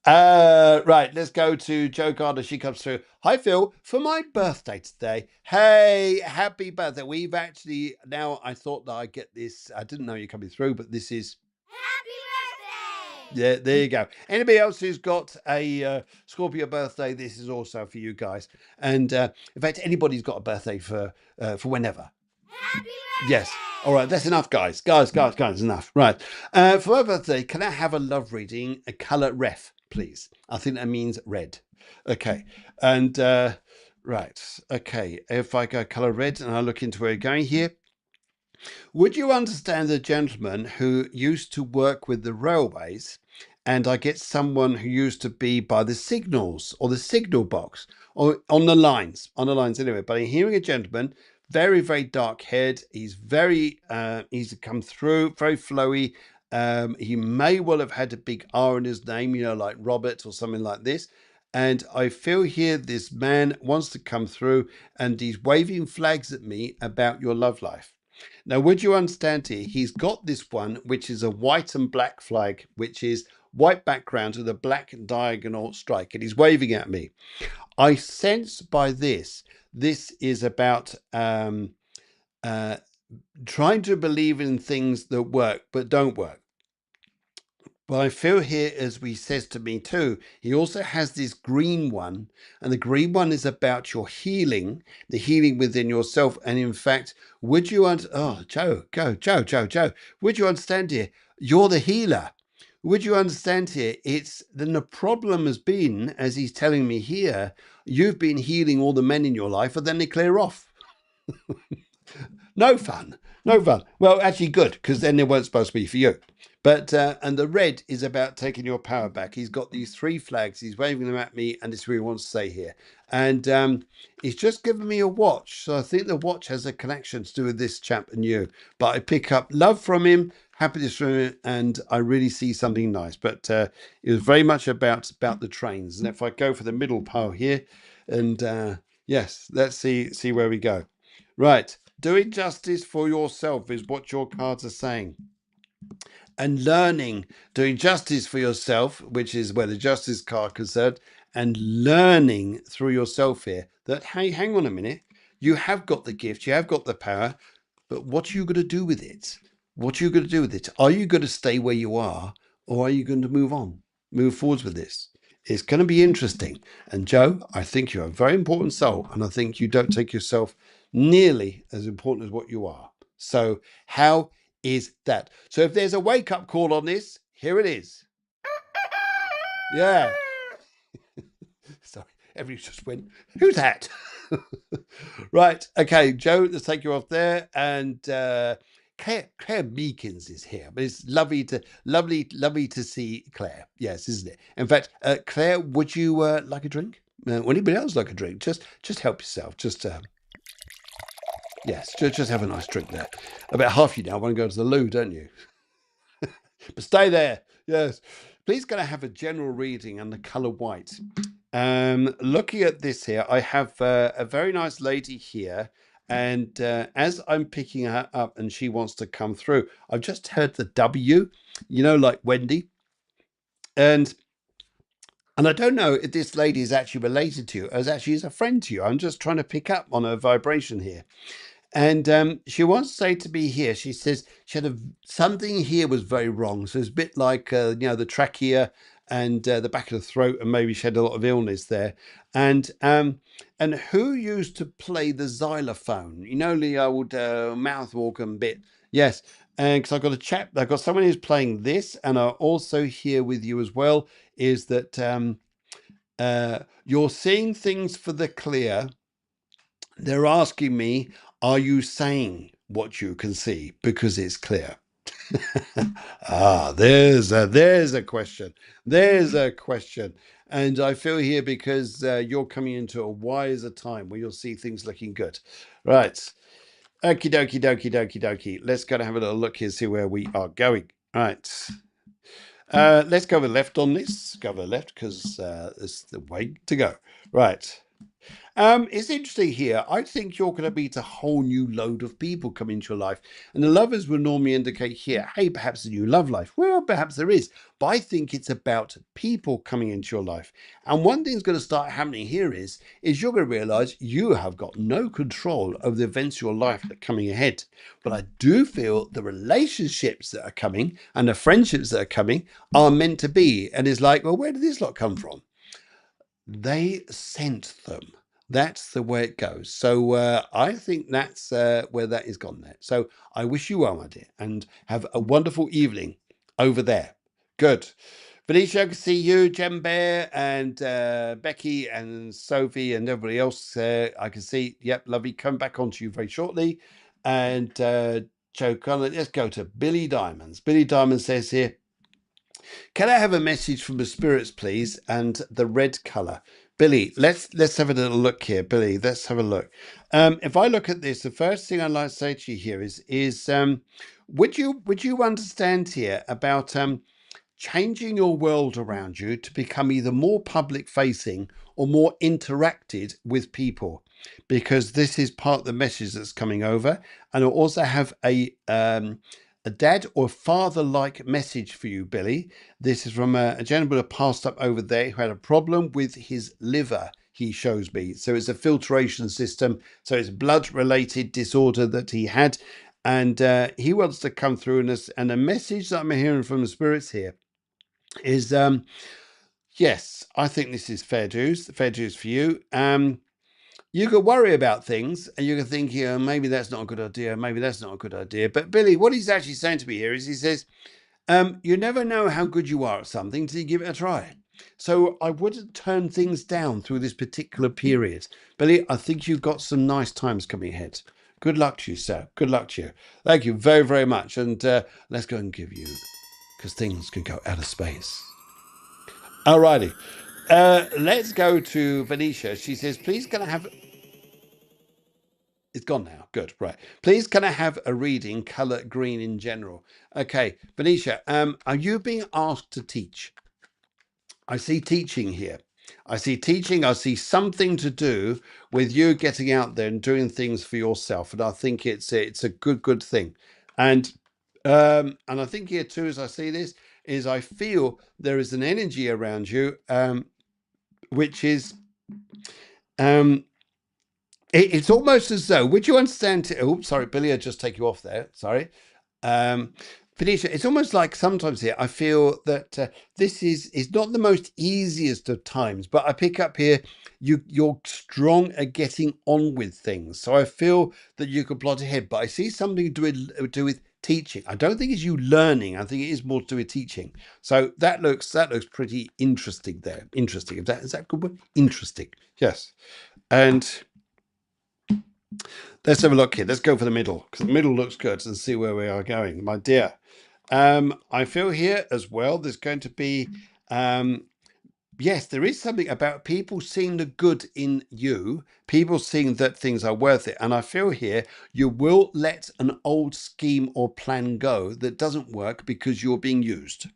Right, let's go to Joe Gardner. She comes through. Hi, Phil. For my birthday today. Hey, happy birthday. We've actually, now I thought that I'd get this. I didn't know you're coming through, but this is... Happy birthday! Yeah, there you go. Anybody else who's got a Scorpio birthday, this is also for you guys. And in fact, anybody's got a birthday for whenever. Happy birthday! Yes. All right, that's enough, guys. Guys, enough. Right. For my birthday, can I have a love reading, a colour ref, please? I think that means red. Okay. And, right. Okay. If I go colour red and I look into where we're going here, would you understand the gentleman who used to work with the railways, and I get someone who used to be by the signals or the signal box or on the lines anyway, but I'm hearing a gentleman, very, very dark haired. He's very easy to come through, very flowy. He may well have had a big R in his name, you know, like Robert or something like this. And I feel here this man wants to come through and he's waving flags at me about your love life. Now, would you understand here? He's got this one, which is a white and black flag, which is white background with a black diagonal strike, and he's waving at me. I sense by this is about uh, trying to believe in things that work but don't work. Well, I feel here, as he says to me too, he also has this green one, and the green one is about your healing, the healing within yourself. And in fact, would you Joe, Joe, would you understand here? You're the healer. Would you understand here? It's then the problem has been, as he's telling me here, you've been healing all the men in your life, and then they clear off. No fun. No fun. Well, actually good, because then they weren't supposed to be for you. But and the red is about taking your power back. He's got these 3 flags. He's waving them at me, and it's what he wants to say here. And he's just given me a watch. So I think the watch has a connection to do with this chap and you. But I pick up love from him, happiness from him, and I really see something nice. But it was very much about the trains. And if I go for the middle pile here, and yes, let's see where we go. Right. Doing justice for yourself is what your cards are saying. And learning, doing justice for yourself, which is where the justice card concerned, and learning through yourself here that, hey, hang on a minute, you have got the gift, you have got the power, but what are you going to do with it? What are you going to do with it? Are you going to stay where you are, or are you going to move on, move forwards with this? It's going to be interesting. And Joe, I think you're a very important soul, and I think you don't take yourself nearly as important as what you are. So how is that? So if there's a wake-up call on this, here it is. Yeah. Sorry, everybody just went, who's that? Right. Okay, Joe, let's take you off there. And Claire Meekins is here, but it's lovely to see Claire. Yes, isn't it? In fact, Claire, would you like a drink? Would anybody else like a drink? Just help yourself. Yes, just have a nice drink there. About half you now want to go to the loo, don't you? But stay there. Yes. Please can I have a general reading on the colour white? Looking at this here, I have a very nice lady here. And as I'm picking her up and she wants to come through, I've just heard the W, you know, like Wendy. And I don't know if this lady is actually related to you, as actually is a friend to you. I'm just trying to pick up on her vibration here. And she wants to say to me here, she says she had something here was very wrong. So it's a bit like, the trachea and the back of the throat, and maybe she had a lot of illness there. And who used to play the xylophone? You know, the old mouth organ bit. Yes. And because I've got someone who's playing this, and I also here with you as well, is that you're seeing things for the clear. They're asking me, are you saying what you can see because it's clear? There's a question. There's a question. And I feel here because you're coming into a wiser time where you'll see things looking good. Right. Okie dokie dokie dokie dokie. Let's go and have a little look here, see where we are going. Right. Let's go with left on this. Go with left because it's the way to go. Right. It's interesting here. I think you're going to meet a whole new load of people come into your life. And the lovers will normally indicate here, hey, perhaps a new love life. Well, perhaps there is. But I think it's about people coming into your life. And one thing's going to start happening here is you're going to realize you have got no control over the events of your life that are coming ahead. But I do feel the relationships that are coming and the friendships that are coming are meant to be. And it's like, well, where did this lot come from? They sent them. That's the way it goes. So I think that's where that is gone there. So I wish you well, my dear, and have a wonderful evening over there. Good. Benicia, I can see you, Jem Bear, and Becky, and Sophie, and everybody else. I can see. Yep, lovely. Come back onto you very shortly. And Joe Connor, let's go to Billy Diamonds. Billy Diamond says here, can I have a message from the spirits, please? And the red colour. Billy, let's have a little look here. Billy, let's have a look. If I look at this, the first thing I'd like to say to you here is would you understand here about changing your world around you to become either more public facing or more interacted with people, because this is part of the message that's coming over. And I also have a dad or father like message for you, Billy. This is from a gentleman who passed up over there who had a problem with his liver, he shows me. So it's a filtration system, so it's blood related disorder that he had, and he wants to come through. And a message that I'm hearing from the spirits here is yes, I think this is fair dues for you. You could worry about things and you could think, yeah, maybe that's not a good idea, maybe that's not a good idea. But Billy, what he's actually saying to me here is he says, you never know how good you are at something till you give it a try. So I wouldn't turn things down through this particular period. Billy, I think you've got some nice times coming ahead. Good luck to you, sir. Good luck to you. Thank you very, very much. And let's go and give you, because things can go out of space. Alrighty. Let's go to Venetia. She says, please can I have... It's gone now. Good. Right. Please can I have a reading, colour green in general? Okay. Venetia, are you being asked to teach? I see teaching here. I see teaching. I see something to do with you getting out there and doing things for yourself. And I think it's a good thing. And I think here too, as I see this, is I feel there is an energy around you, which is it's almost as though, would you understand? Oh, sorry, Billy, I just take you off there. Sorry. Venetia, it's almost like sometimes here I feel that this is not the most easiest of times, but I pick up here you're strong at getting on with things. So I feel that you could plot ahead, but I see something to do with teaching. I don't think it's you learning. I think it is more to do with teaching. So that looks pretty interesting there. Interesting. Is that a good word? Interesting. Yes. And let's have a look here. Let's go for the middle, because the middle looks good, and see where we are going, my dear. I feel here as well there's going to be yes, there is something about people seeing the good in you, people seeing that things are worth it. And I feel here you will let an old scheme or plan go that doesn't work because you're being used.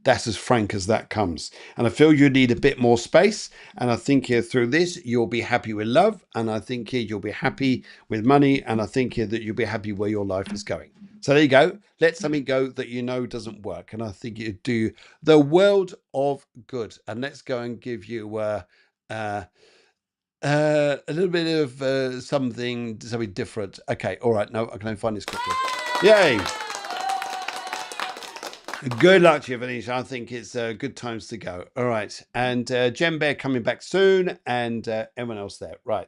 That's as frank as that comes. And I feel you need a bit more space. And I think here through this, you'll be happy with love. And I think here you'll be happy with money. And I think here that you'll be happy where your life is going. So there you go. Let something go that you know doesn't work. And I think you do the world of good. And let's go and give you a little bit of something different. Okay. All right. No, I can find this quickly. Yay. Good luck to you, Venetia. I think it's good times to go. All right. And Jem Bear coming back soon, and everyone else there. Right.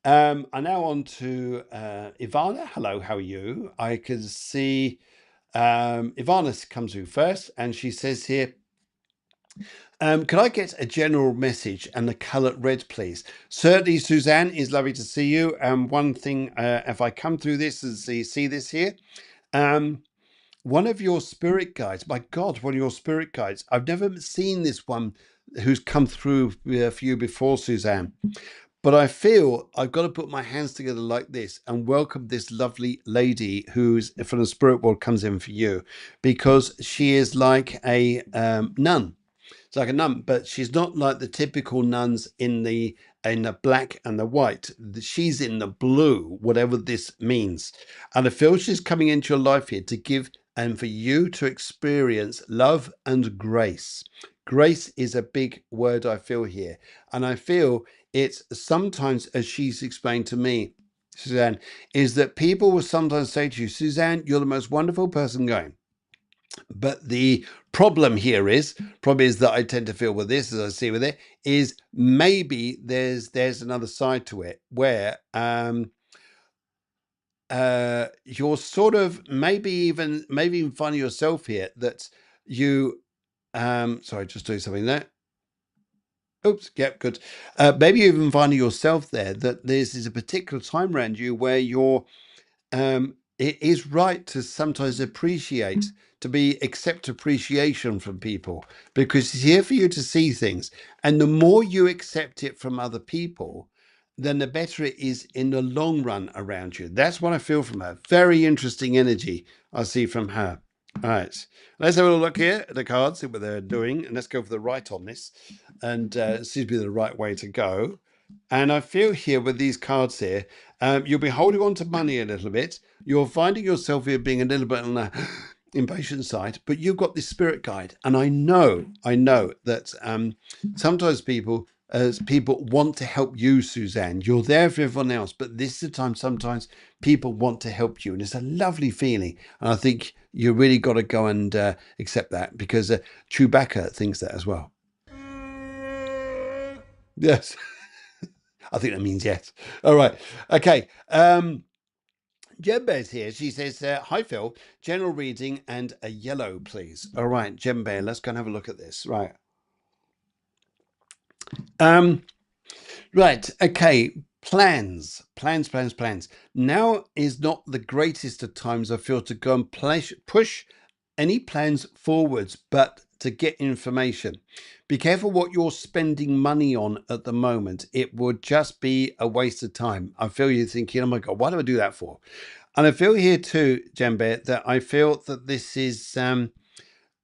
I'm now on to Ivana. Hello, how are you? I can see Ivana comes through first, and she says here, can I get a general message and the colour red, please? Certainly, Suzanne, is lovely to see you. One thing, if I come through this and see this here, one of your spirit guides, my God, one of your spirit guides. I've never seen this one who's come through for you before, Suzanne. But I feel I've got to put my hands together like this and welcome this lovely lady who's from the spirit world comes in for you, because she is like a nun. It's like a nun, but she's not like the typical nuns in the black and the white. She's in the blue, whatever this means. And I feel she's coming into your life here to give and for you to experience love and grace. Grace is a big word I feel here. And I feel it's sometimes, as she's explained to me, Suzanne, is that people will sometimes say to you, Suzanne, you're the most wonderful person going. But the problem here is that I tend to feel with this, as I see with it, is maybe there's another side to it where you're sort of maybe even finding yourself here that you sorry, just doing something there. Oops, yep, good. Maybe you even finding yourself there that this is a particular time around you where you're it is right to sometimes appreciate to be accept appreciation from people, because it's here for you to see things. And the more you accept it from other people, then the better it is in the long run around you. That's what I feel from her. Very interesting energy I see from her. All right, let's have a look here at the cards, see what they're doing, and let's go for the right on this. And it seems to be the right way to go. And I feel here with these cards here, you'll be holding on to money a little bit. You're finding yourself here being a little bit on the impatient side, but you've got this spirit guide. And I know that sometimes people want to help you, Suzanne. You're there for everyone else, but this is the time sometimes people want to help you. And it's a lovely feeling. And I think you really got to go and accept that, because Chewbacca thinks that as well. Yes. I think that means yes. All right. Okay. Jembe's here. She says, hi, Phil. General reading and a yellow, please. All right, Jembe, let's go and have a look at this. Right. Right. Okay. Plans. Now is not the greatest of times, I feel, to go and push any plans forwards, but to get information. Be careful what you're spending money on at the moment. It would just be a waste of time. I feel you're thinking, oh my God, why do I do that for? And I feel here too, Jembe, that I feel that this is, and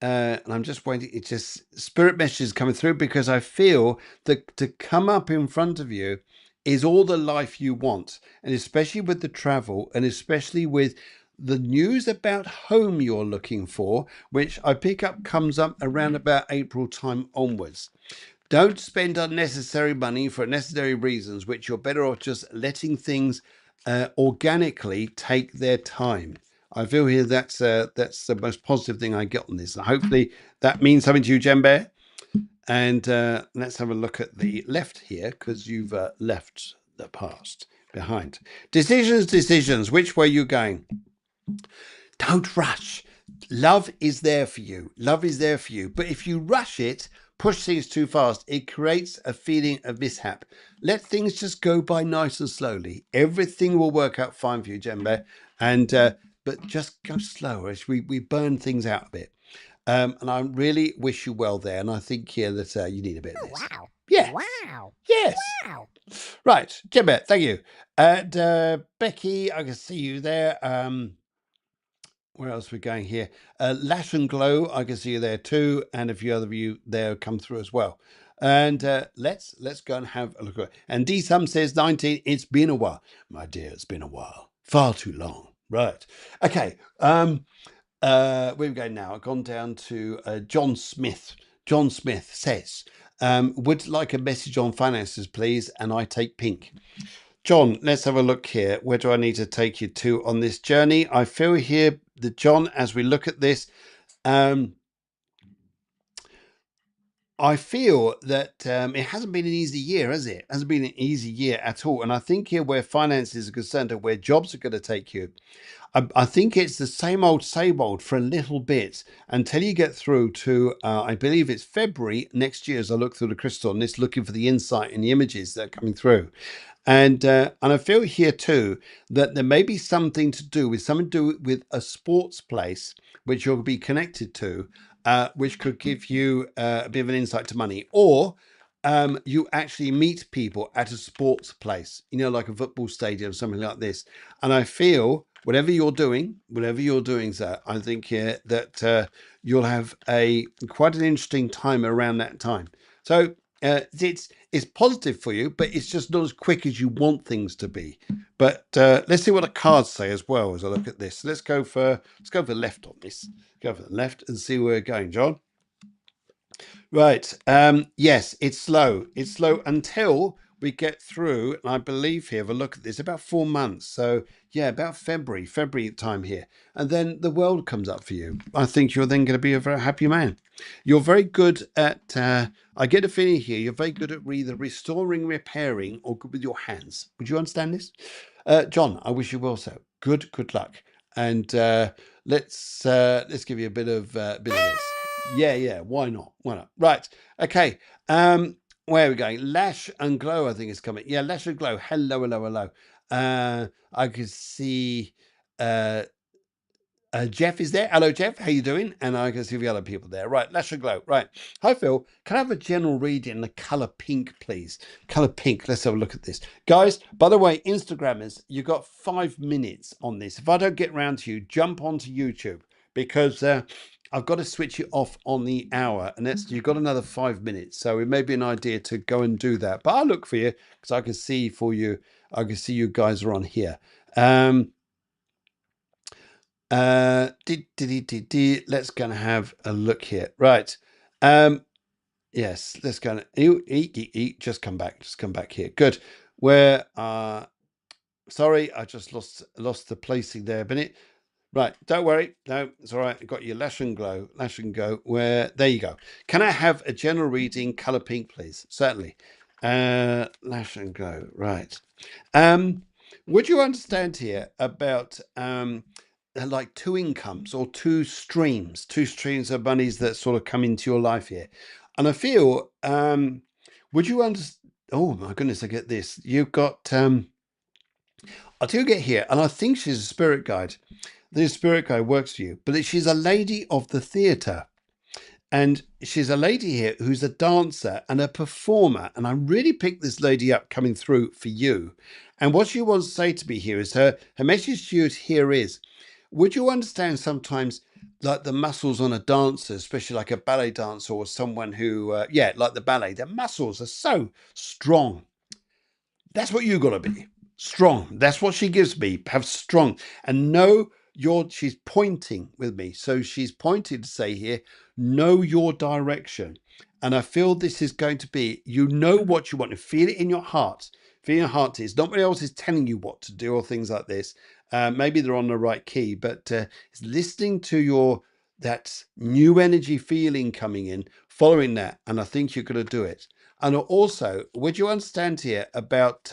I'm just waiting, it's just spirit messages coming through, because I feel that to come up in front of you is all the life you want. And especially with the travel, and especially with the news about home you're looking for, which I pick up comes up around about April time onwards. Don't spend unnecessary money for unnecessary reasons, which you're better off just letting things organically take their time. I feel here that's the most positive thing I get on this. And hopefully that means something to you, Jembe. And let's have a look at the left here, because you've left the past behind. Decisions. Which way are you going? Don't rush. Love is there for you. But if you rush it, push things too fast, it creates a feeling of mishap. Let things just go by nice and slowly. Everything will work out fine for you, Jembe. And but just go slower as we burn things out a bit. And I really wish you well there. And I think here that you need a bit of this. Wow. Yeah. Wow. Yes. Wow. Right, Jembe, thank you. And Becky, I can see you there. Where else are we going here? Lash and Glow, I can see you there too, and a few other of you there come through as well. And let's go and have a look at it. And D Sum says 19. It's been a while, my dear. It's been a while, far too long. Right. Okay. Where are we going now? I've gone down to John Smith. John Smith says, "Would like a message on finances, please?" And I take pink. John, let's have a look here. Where do I need to take you to on this journey? I feel here that, John, as we look at this, I feel that it hasn't been an easy year, has it? It hasn't been an easy year at all. And I think here where finances are concerned, or where jobs are going to take you, I think it's the same old for a little bit until you get through to, I believe it's February next year, as I look through the crystal and this, looking for the insight and the images that are coming through. And I feel here too that there may be something to do with a sports place which you'll be connected to, which could give you a bit of an insight to money, or you actually meet people at a sports place, like a football stadium, something like this. And I feel whatever you're doing, sir, I think here that you'll have quite an interesting time around that time. So it's positive for you, but it's just not as quick as you want things to be. But let's see what the cards say as well as I look at this. Let's go for left on this. Go for the left and see where we're going, John. Right. Yes, it's slow. It's slow until we get through. And I believe here, have a look at this, about 4 months. So yeah, about February time here. And then the world comes up for you. I think you're then going to be a very happy man. You're very good at, I get a feeling here, you're very good at either restoring, repairing, or good with your hands. Would you understand this? John, I wish you well, so good luck. And let's give you a bit of this. Yeah, why not? Right, okay. Where are we going? Lash and Glow, I think is coming. Yeah, Lash and Glow. Hello. I could see Jeff is there. Hello, Jeff. How you doing? And I can see the other people there. Right, Lash and Glow. Right. Hi, Phil. Can I have a general read in the colour pink, please? Colour pink. Let's have a look at this. Guys, by the way, Instagrammers, you've got 5 minutes on this. If I don't get round to you, jump onto YouTube because I've got to switch it off on the hour. And you've got another 5 minutes. So it may be an idea to go and do that. But I'll look for you because I can see for you. I can see you guys are on here. Let's go and have a look here. Right. Yes, let's go and eat. Just come back here. Good. Where sorry, I just lost the placing there a minute. Right, don't worry. No, it's all right. I got your Lash and Glow, Lash and Go. Where there you go. Can I have a general reading, color pink, please? Certainly. Lash and Go. Right. Would you understand here about like two incomes or two streams of monies that sort of come into your life here? And I feel, would you understand? Oh my goodness, I get this. You've got, I do get here, and I think she's a spirit guide. The spirit guide works for you, but she's a lady of the theatre. And she's a lady here who's a dancer and a performer. And I really picked this lady up coming through for you. And what she wants to say to me here is her message to you here is, would you understand sometimes like the muscles on a dancer, especially like a ballet dancer or someone who, like the ballet, their muscles are so strong. That's what you got to be. Strong. That's what she gives me. Have strong. And know she's pointing with me. So she's pointing to say here, know your direction. And I feel this is going to be, you know what you want to feel it in your heart. Feel in your heart is not what else is telling you what to do or things like this. Maybe they're on the right key, but it's listening to that new energy feeling coming in, following that. And I think you're going to do it. And also, would you understand here about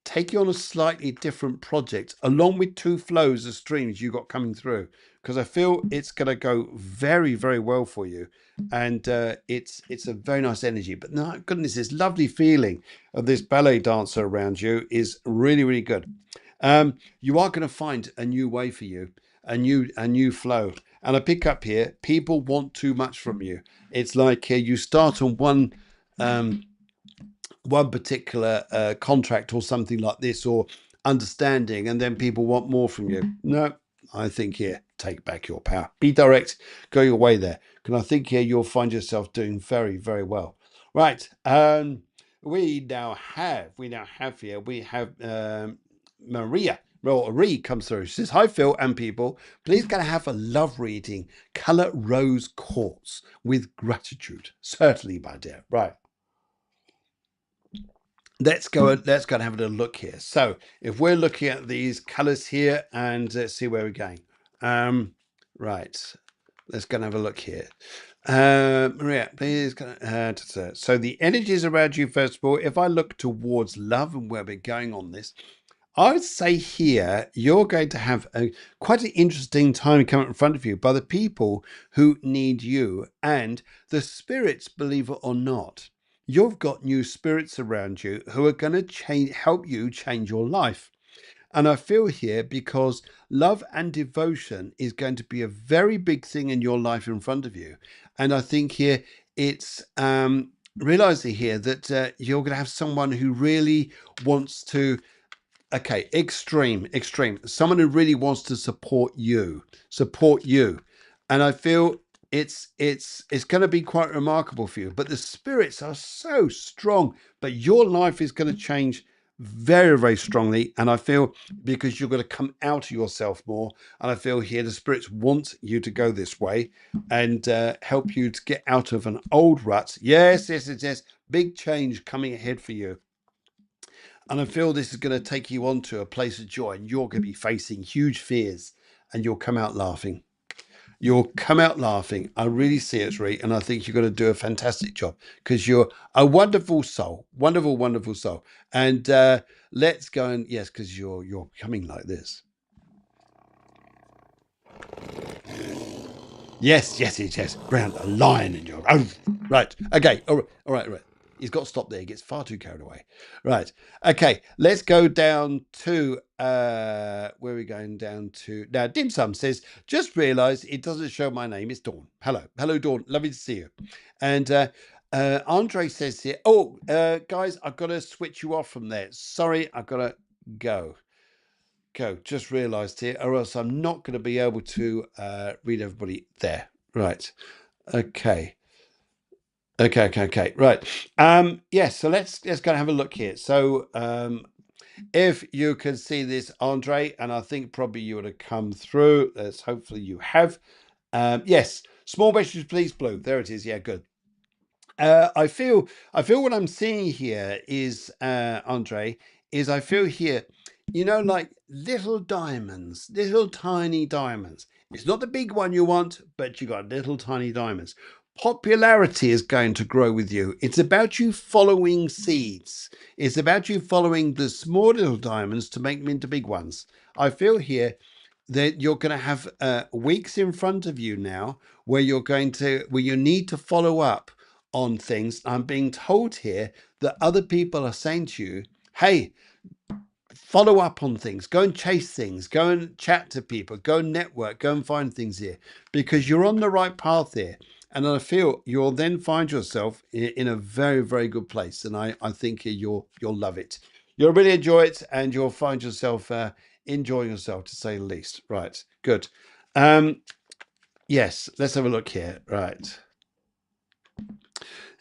taking on a slightly different project along with two flows of streams you got coming through? Because I feel it's going to go very, very well for you. And it's a very nice energy. But no, goodness, this lovely feeling of this ballet dancer around you is really, really good. You are going to find a new way for you, a new flow. And I pick up here, people want too much from you. It's like you start on one particular contract or something like this or understanding, and then people want more from you. No, I think here, take back your power. Be direct, go your way there. Because I think here you'll find yourself doing very, very well. Right. We now have Maria. Well, Ree comes through. She says, hi, Phil and people. Please can I have a love reading, colour rose quartz with gratitude? Certainly, my dear. Right. Let's go and have a little look here. So if we're looking at these colors here and let's see where we're going. Right. Let's go and have a look here. Maria, please. So the energies around you, first of all, if I look towards love and where we're going on this, I would say here you're going to have quite an interesting time coming in front of you by the people who need you and the spirits, believe it or not. You've got new spirits around you who are going to help you change your life. And I feel here because love and devotion is going to be a very big thing in your life in front of you. And I think here it's realizing here that you're going to have someone who really wants to, extreme. Someone who really wants to support you. And I feel it's going to be quite remarkable for you. But the spirits are so strong, but your life is going to change very, very strongly. And I feel because you're going to come out of yourself more. And I feel here the spirits want you to go this way and help you to get out of an old rut. Yes. Big change coming ahead for you. And I feel this is going to take you on to a place of joy, and you're going to be facing huge fears, and you'll come out laughing. You'll come out laughing. I really see it, Ree, and I think you're going to do a fantastic job because you're a wonderful soul, wonderful, wonderful soul. And let's go and yes, because you're coming like this. Yes. Brown, a lion in your. Oh, right. Okay. All right. He's got to stop there. He gets far too carried away. Right. Okay. Let's go down to where are we going down to now? Dim Sum says, just realised it doesn't show my name. It's Dawn. Hello, hello, Dawn. Lovely to see you. And Andre says here, oh, guys, I've got to switch you off from there. Sorry, I've got to go. Just realised here, or else I'm not going to be able to read everybody there. Right. Okay. Right. Yes. So let's go and have a look here. So if you can see this, Andre, and I think probably you would have come through. Hopefully you have. Yes. Small messages, please. Blue. There it is. Yeah. Good. I feel what I'm seeing here is Andre, is I feel here, like little diamonds, little tiny diamonds. It's not the big one you want, but you got little tiny diamonds. Popularity is going to grow with you. It's about you following seeds. It's about you following the small little diamonds to make them into big ones. I feel here that you're going to have weeks in front of you now where you need to follow up on things. I'm being told here that other people are saying to you, hey, follow up on things, go and chase things, go and chat to people, go and network, go and find things here, because you're on the right path here. And I feel you'll then find yourself in a very, very good place. And I think you'll love it. You'll really enjoy it, and you'll find yourself enjoying yourself, to say the least. Right. Good. Yes. Let's have a look here. Right.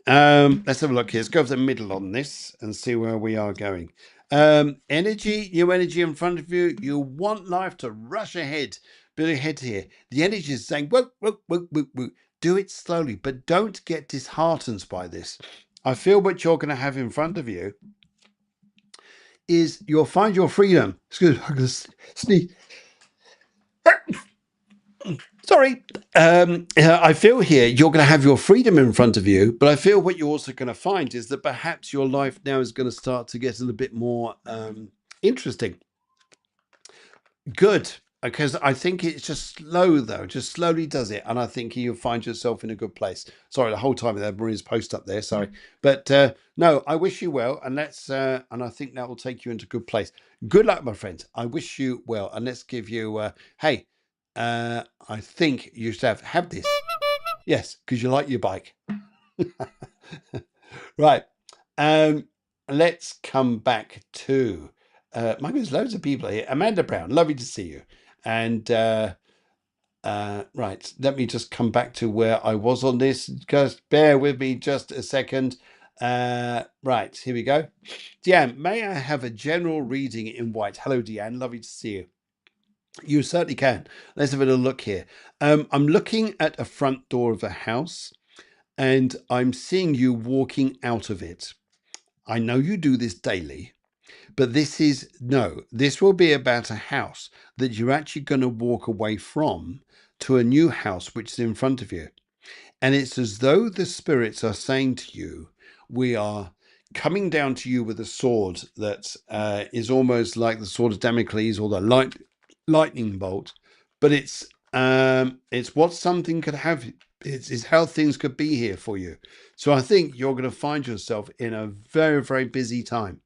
Let's have a look here. Let's go for the middle on this and see where we are going. Energy, new energy in front of you. You want life to rush ahead, build ahead here. The energy is saying, whoa, whoa, whoa, whoa, whoa. Do it slowly, but don't get disheartened by this. I feel what you're going to have in front of you is you'll find your freedom. Excuse me, I'm going to sneeze. Sorry. I feel here you're going to have your freedom in front of you, but I feel what you're also going to find is that perhaps your life now is going to start to get a little bit more interesting. Good. Because I think it's just slow, though, just slowly does it. And I think you'll find yourself in a good place. Sorry, the whole time there, Maria's post up there. Sorry. But no, I wish you well. And and I think that will take you into a good place. Good luck, my friends. I wish you well. And let's give you, hey, I think you should have this. Yes, because you like your bike. Right. Let's come back to, my goodness, loads of people here. Amanda Brown, lovely to see you. And right, let me just come back to where I was on this. Just bear with me just a second. Right, here we go. Deanne, may I have a general reading in white? Hello, Deanne, lovely to see you. You certainly can. Let's have a little look here. I'm looking at a front door of a house, and I'm seeing you walking out of it. I know you do this daily. But this will be about a house that you're actually going to walk away from to a new house which is in front of you. And it's as though the spirits are saying to you, we are coming down to you with a sword that is almost like the sword of Damocles or the lightning bolt. But it's what something could have. It's how things could be here for you. So I think you're going to find yourself in a very, very busy time.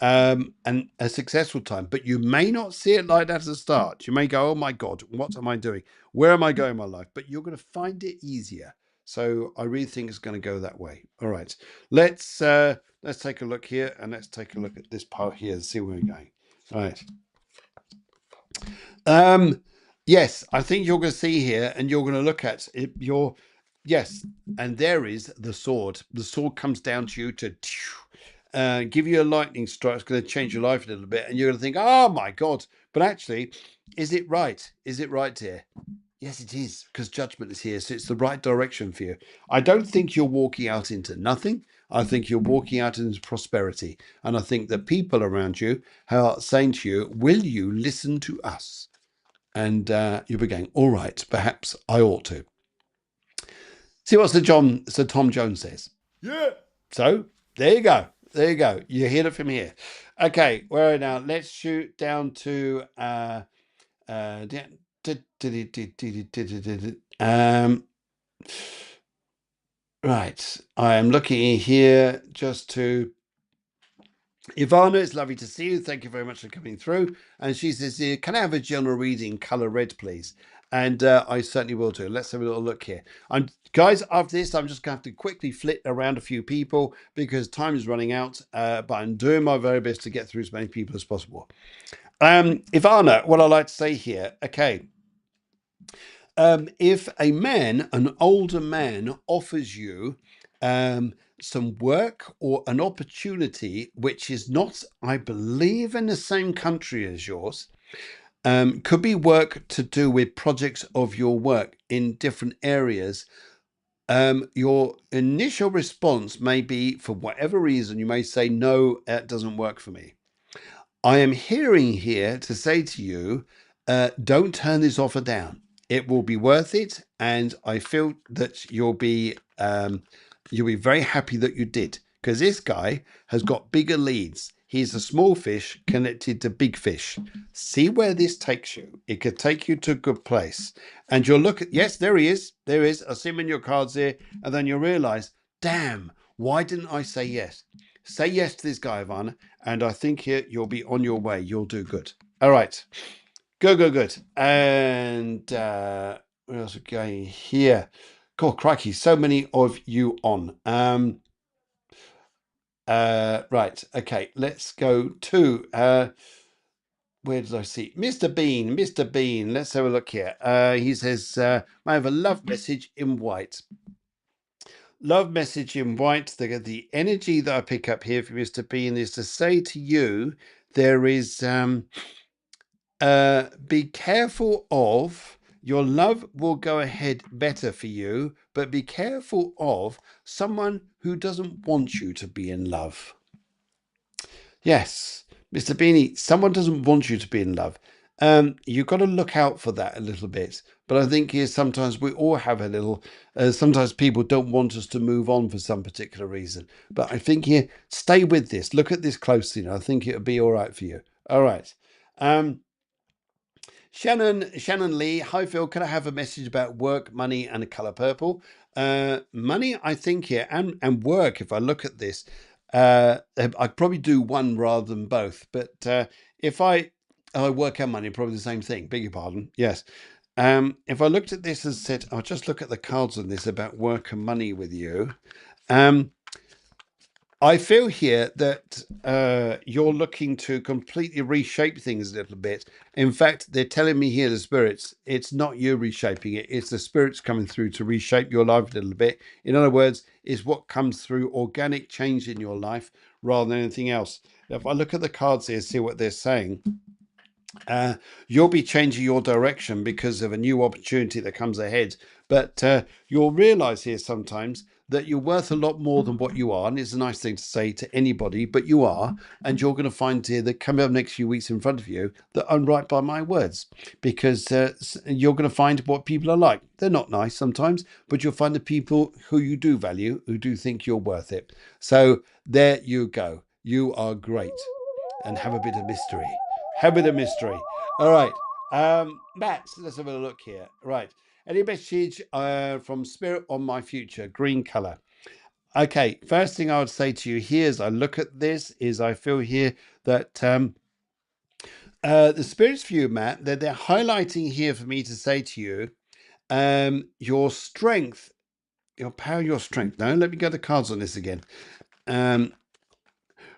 And a successful time, but you may not see it like that at the start. You may go, oh my God, what am I doing? Where am I going in my life? But you're going to find it easier. So I really think it's going to go that way. All right, let's take a look here, and let's take a look at this part here and see where we're going. All right. Yes, I think you're going to see here, and you're going to look at it, yes, and there is the sword. The sword comes down to you to give you a lightning strike. It's going to change your life a little bit, and you're going to think, oh my God, but actually, is it right? Is it right here? Yes, it is, because judgment is here, so it's the right direction for you. I don't think you're walking out into nothing. I think you're walking out into prosperity, and I think the people around you are saying to you, will you listen to us? And you'll be going, all right, perhaps I ought to. See what Sir Tom Jones says. Yeah. So there you go. There you go. You hear it from here. Okay, where now? Let's shoot down to Right. I am looking here just to... Ivana, it's lovely to see you. Thank you very much for coming through. And she says, can I have a general reading, colour red, please? And I certainly will do. Let's have a little look here. Guys, after this, I'm just going to have to quickly flit around a few people because time is running out. But I'm doing my very best to get through as many people as possible. Ivana, what I like to say here, okay. If a man, an older man, offers you some work or an opportunity which is not, I believe, in the same country as yours, could be work to do with projects of your work in different areas. Your initial response may be, for whatever reason, you may say, no, that doesn't work for me. I am hearing here to say to you, don't turn this offer down. It will be worth it, and I feel that you'll be very happy that you did, because this guy has got bigger leads. He's a small fish connected to big fish. See where this takes you. It could take you to a good place, and you'll look at, yes, there he is. There he is. I see him in your cards here, and then you'll realize, damn, why didn't I say yes? Say yes to this guy, Ivana, and I think here you'll be on your way. You'll do good. All right. Good. And where else are we going here? God, crikey, so many of you on. Right. Okay, let's go to where did I see Mr. Bean? Mr. Bean, let's have a look here. He says, I have a love message in white. Love message in white. The energy that I pick up here from Mr. Bean is to say to you, there is be careful of your love will go ahead better for you, but be careful of someone who doesn't want you to be in love. Yes, Mr. Beanie, someone doesn't want you to be in love. You've got to look out for that a little bit. But I think here sometimes we all have a little, sometimes people don't want us to move on for some particular reason. But I think here, stay with this. Look at this closely. And I think it'll be all right for you. All right. Shannon Lee, hi Phil, can I have a message about work, money, and a color purple? Money, I think here, and work, if I look at this, I'd probably do one rather than both. But if I work and money, probably the same thing. Beg your pardon. Yes. If I looked at this and said, I'll just look at the cards on this about work and money with you. I feel here that you're looking to completely reshape things a little bit. In fact, they're telling me here, the spirits, it's not you reshaping it. It's the spirits coming through to reshape your life a little bit. In other words, it's what comes through organic change in your life rather than anything else. If I look at the cards here, see what they're saying. You'll be changing your direction because of a new opportunity that comes ahead. But you'll realize here sometimes that you're worth a lot more than what you are. And it's a nice thing to say to anybody, but you are. And you're going to find here that coming up next few weeks in front of you that I'm right by my words, because you're going to find what people are like. They're not nice sometimes, but you'll find the people who you do value, who do think you're worth it. So there you go. You are great. And have a bit of mystery. Have a bit of mystery. All right. Matt, let's have a look here. Right. Any message from Spirit on my future? Green color. Okay. First thing I would say to you here as I look at this is I feel here that the spirits for you, Matt, they're highlighting here for me to say to you, your strength, your power, your strength. No, let me go to the cards on this again.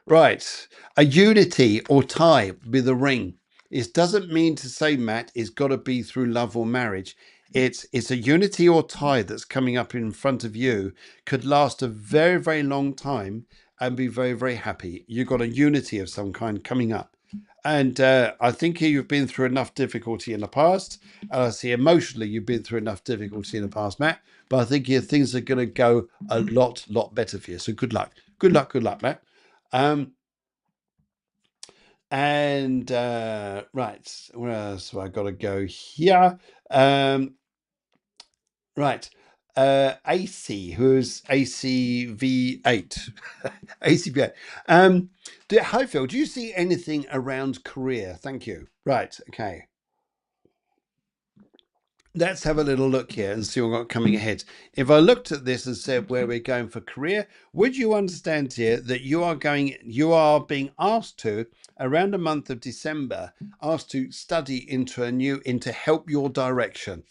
Right. A unity or tie with a ring. It doesn't mean to say, Matt, it's got to be through love or marriage. It's a unity or tie that's coming up in front of you, could last a very, very long time and be very, very happy. You've got a unity of some kind coming up. And I think here you've been through enough difficulty in the past. And I see emotionally you've been through enough difficulty in the past, Matt. But I think here things are going to go a lot better for you. So good luck. Good luck, Matt. Right, where else have I got to go here? Right, AC, who's ACV8? ACV8. Hi, Phil, do you see anything around career? Thank you. Right, okay. let's have a little look here and see what we've got coming ahead. If I looked at this and said where we're going for career, would you understand here that you are being asked to, around the month of December, asked to study into help your direction.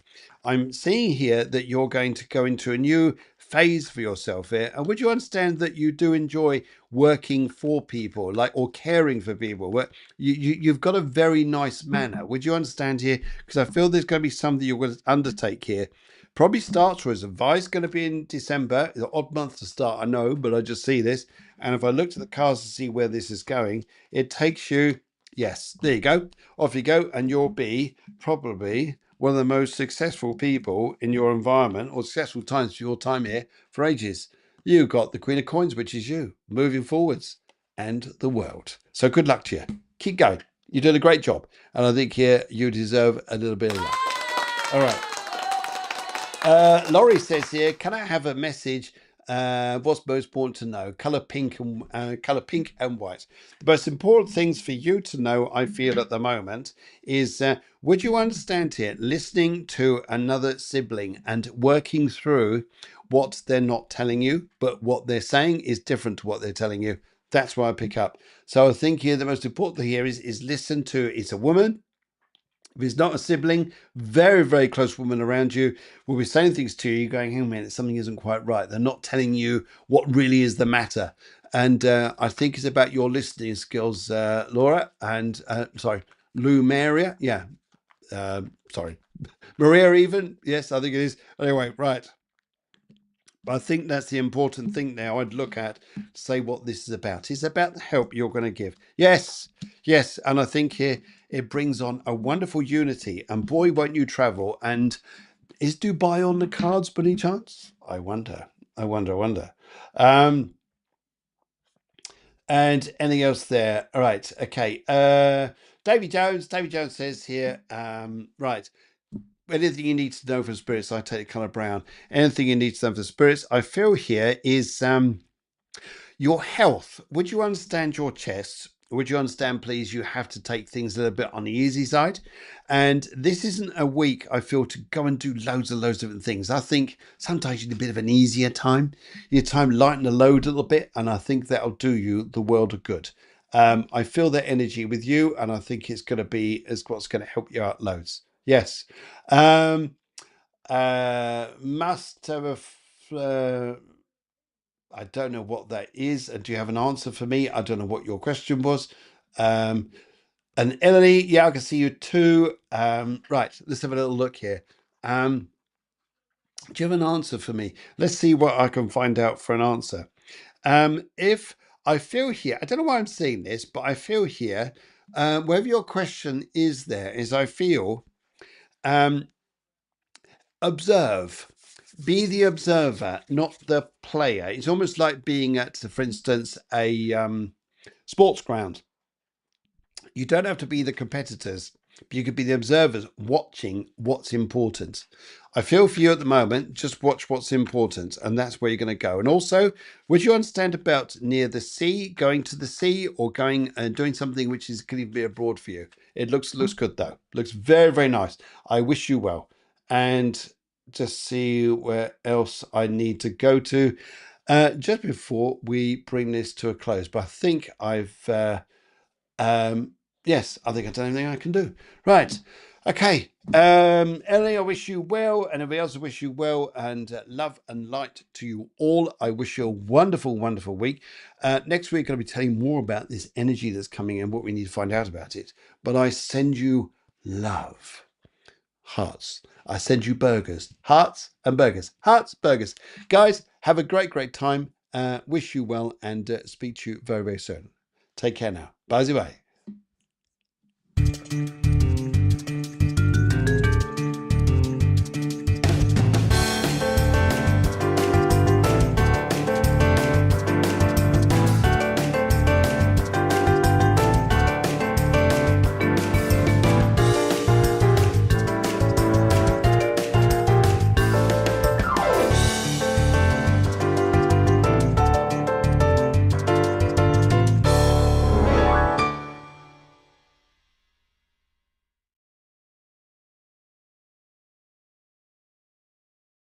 I'm seeing here that you're going to go into a new phase for yourself here. And would you understand that you do enjoy working for people, or caring for people? Where you've got a very nice manner. Would you understand here? Because I feel there's going to be something you're going to undertake here. Probably starts for as advice going to be in December. It's an odd month to start, I know, but I just see this. And if I looked at the cards to see where this is going, it takes you, yes, there you go. Off you go, and you'll be probably one of the most successful people in your environment, or successful times for your time here for ages. You got the Queen of Coins, which is you, moving forwards, and the world. So good luck to you. Keep going. You did a great job. And I think here you deserve a little bit of luck. All right. Laurie says here, can I have a message? What's most important to know? Color pink and white. The most important things for you to know, I feel at the moment, is would you understand here, listening to another sibling and working through what they're not telling you, but what they're saying is different to what they're telling you. That's what I pick up. So I think here the most important thing here is listen to. It's a woman. If it's not a sibling, very, very close woman around you will be saying things to you, going, "Hang on a minute, something isn't quite right." They're not telling you what really is the matter. And I think it's about your listening skills, Laura, and Lou Maria. Yeah, sorry, Maria even. Yes, I think it is. Anyway, right. I think that's the important thing now I'd look at to say what this is about. It's about the help you're going to give. Yes, yes. And I think here it brings on a wonderful unity. And boy, won't you travel. And is Dubai on the cards by any chance? I wonder. I wonder. And anything else there? All right. Okay. Davy Jones says here, right. Anything you need to know for spirits, I take the colour brown. Anything you need to know for spirits, I feel here is your health. Would you understand your chest? Would you understand, please, you have to take things a little bit on the easy side. And this isn't a week, I feel, to go and do loads of different things. I think sometimes you need a bit of an easier time. Your time lighten the load a little bit, and I think that'll do you the world of good. I feel that energy with you, and I think it's going to be what's going to help you out loads. Yes. Must have a I don't know what that is. And do you have an answer for me? I don't know what your question was. And Eleni, yeah, I can see you too. Right, let's have a little look here. Do you have an answer for me? Let's see what I can find out for an answer. If I feel here, I don't know why I'm saying this, but I feel here, wherever your question is there, is I feel observe. Be the observer, not the player. It's almost like being at, for instance, a sports ground. You don't have to be the competitors, but you could be the observers watching what's important. I feel for you at the moment, just watch what's important, and that's where you're going to go. And also, would you understand about near the sea, going to the sea, or going and doing something which is going to be abroad for you? It looks good though. Looks very, very nice. I wish you well. And just see where else I need to go to just before we bring this to a close. But I think I've yes, I think I've done everything I can do. Right. Okay. Ellie, I wish you well, and everybody else, I wish you well, and love and light to you all. I wish you a wonderful, wonderful week. Next week, I'm going to be telling more about this energy that's coming and what we need to find out about it. But I send you love. Hearts. I send you burgers. Hearts and burgers. Hearts, burgers. Guys, have a great, great time. Wish you well, and speak to you very, very soon. Take care now. Bye bye.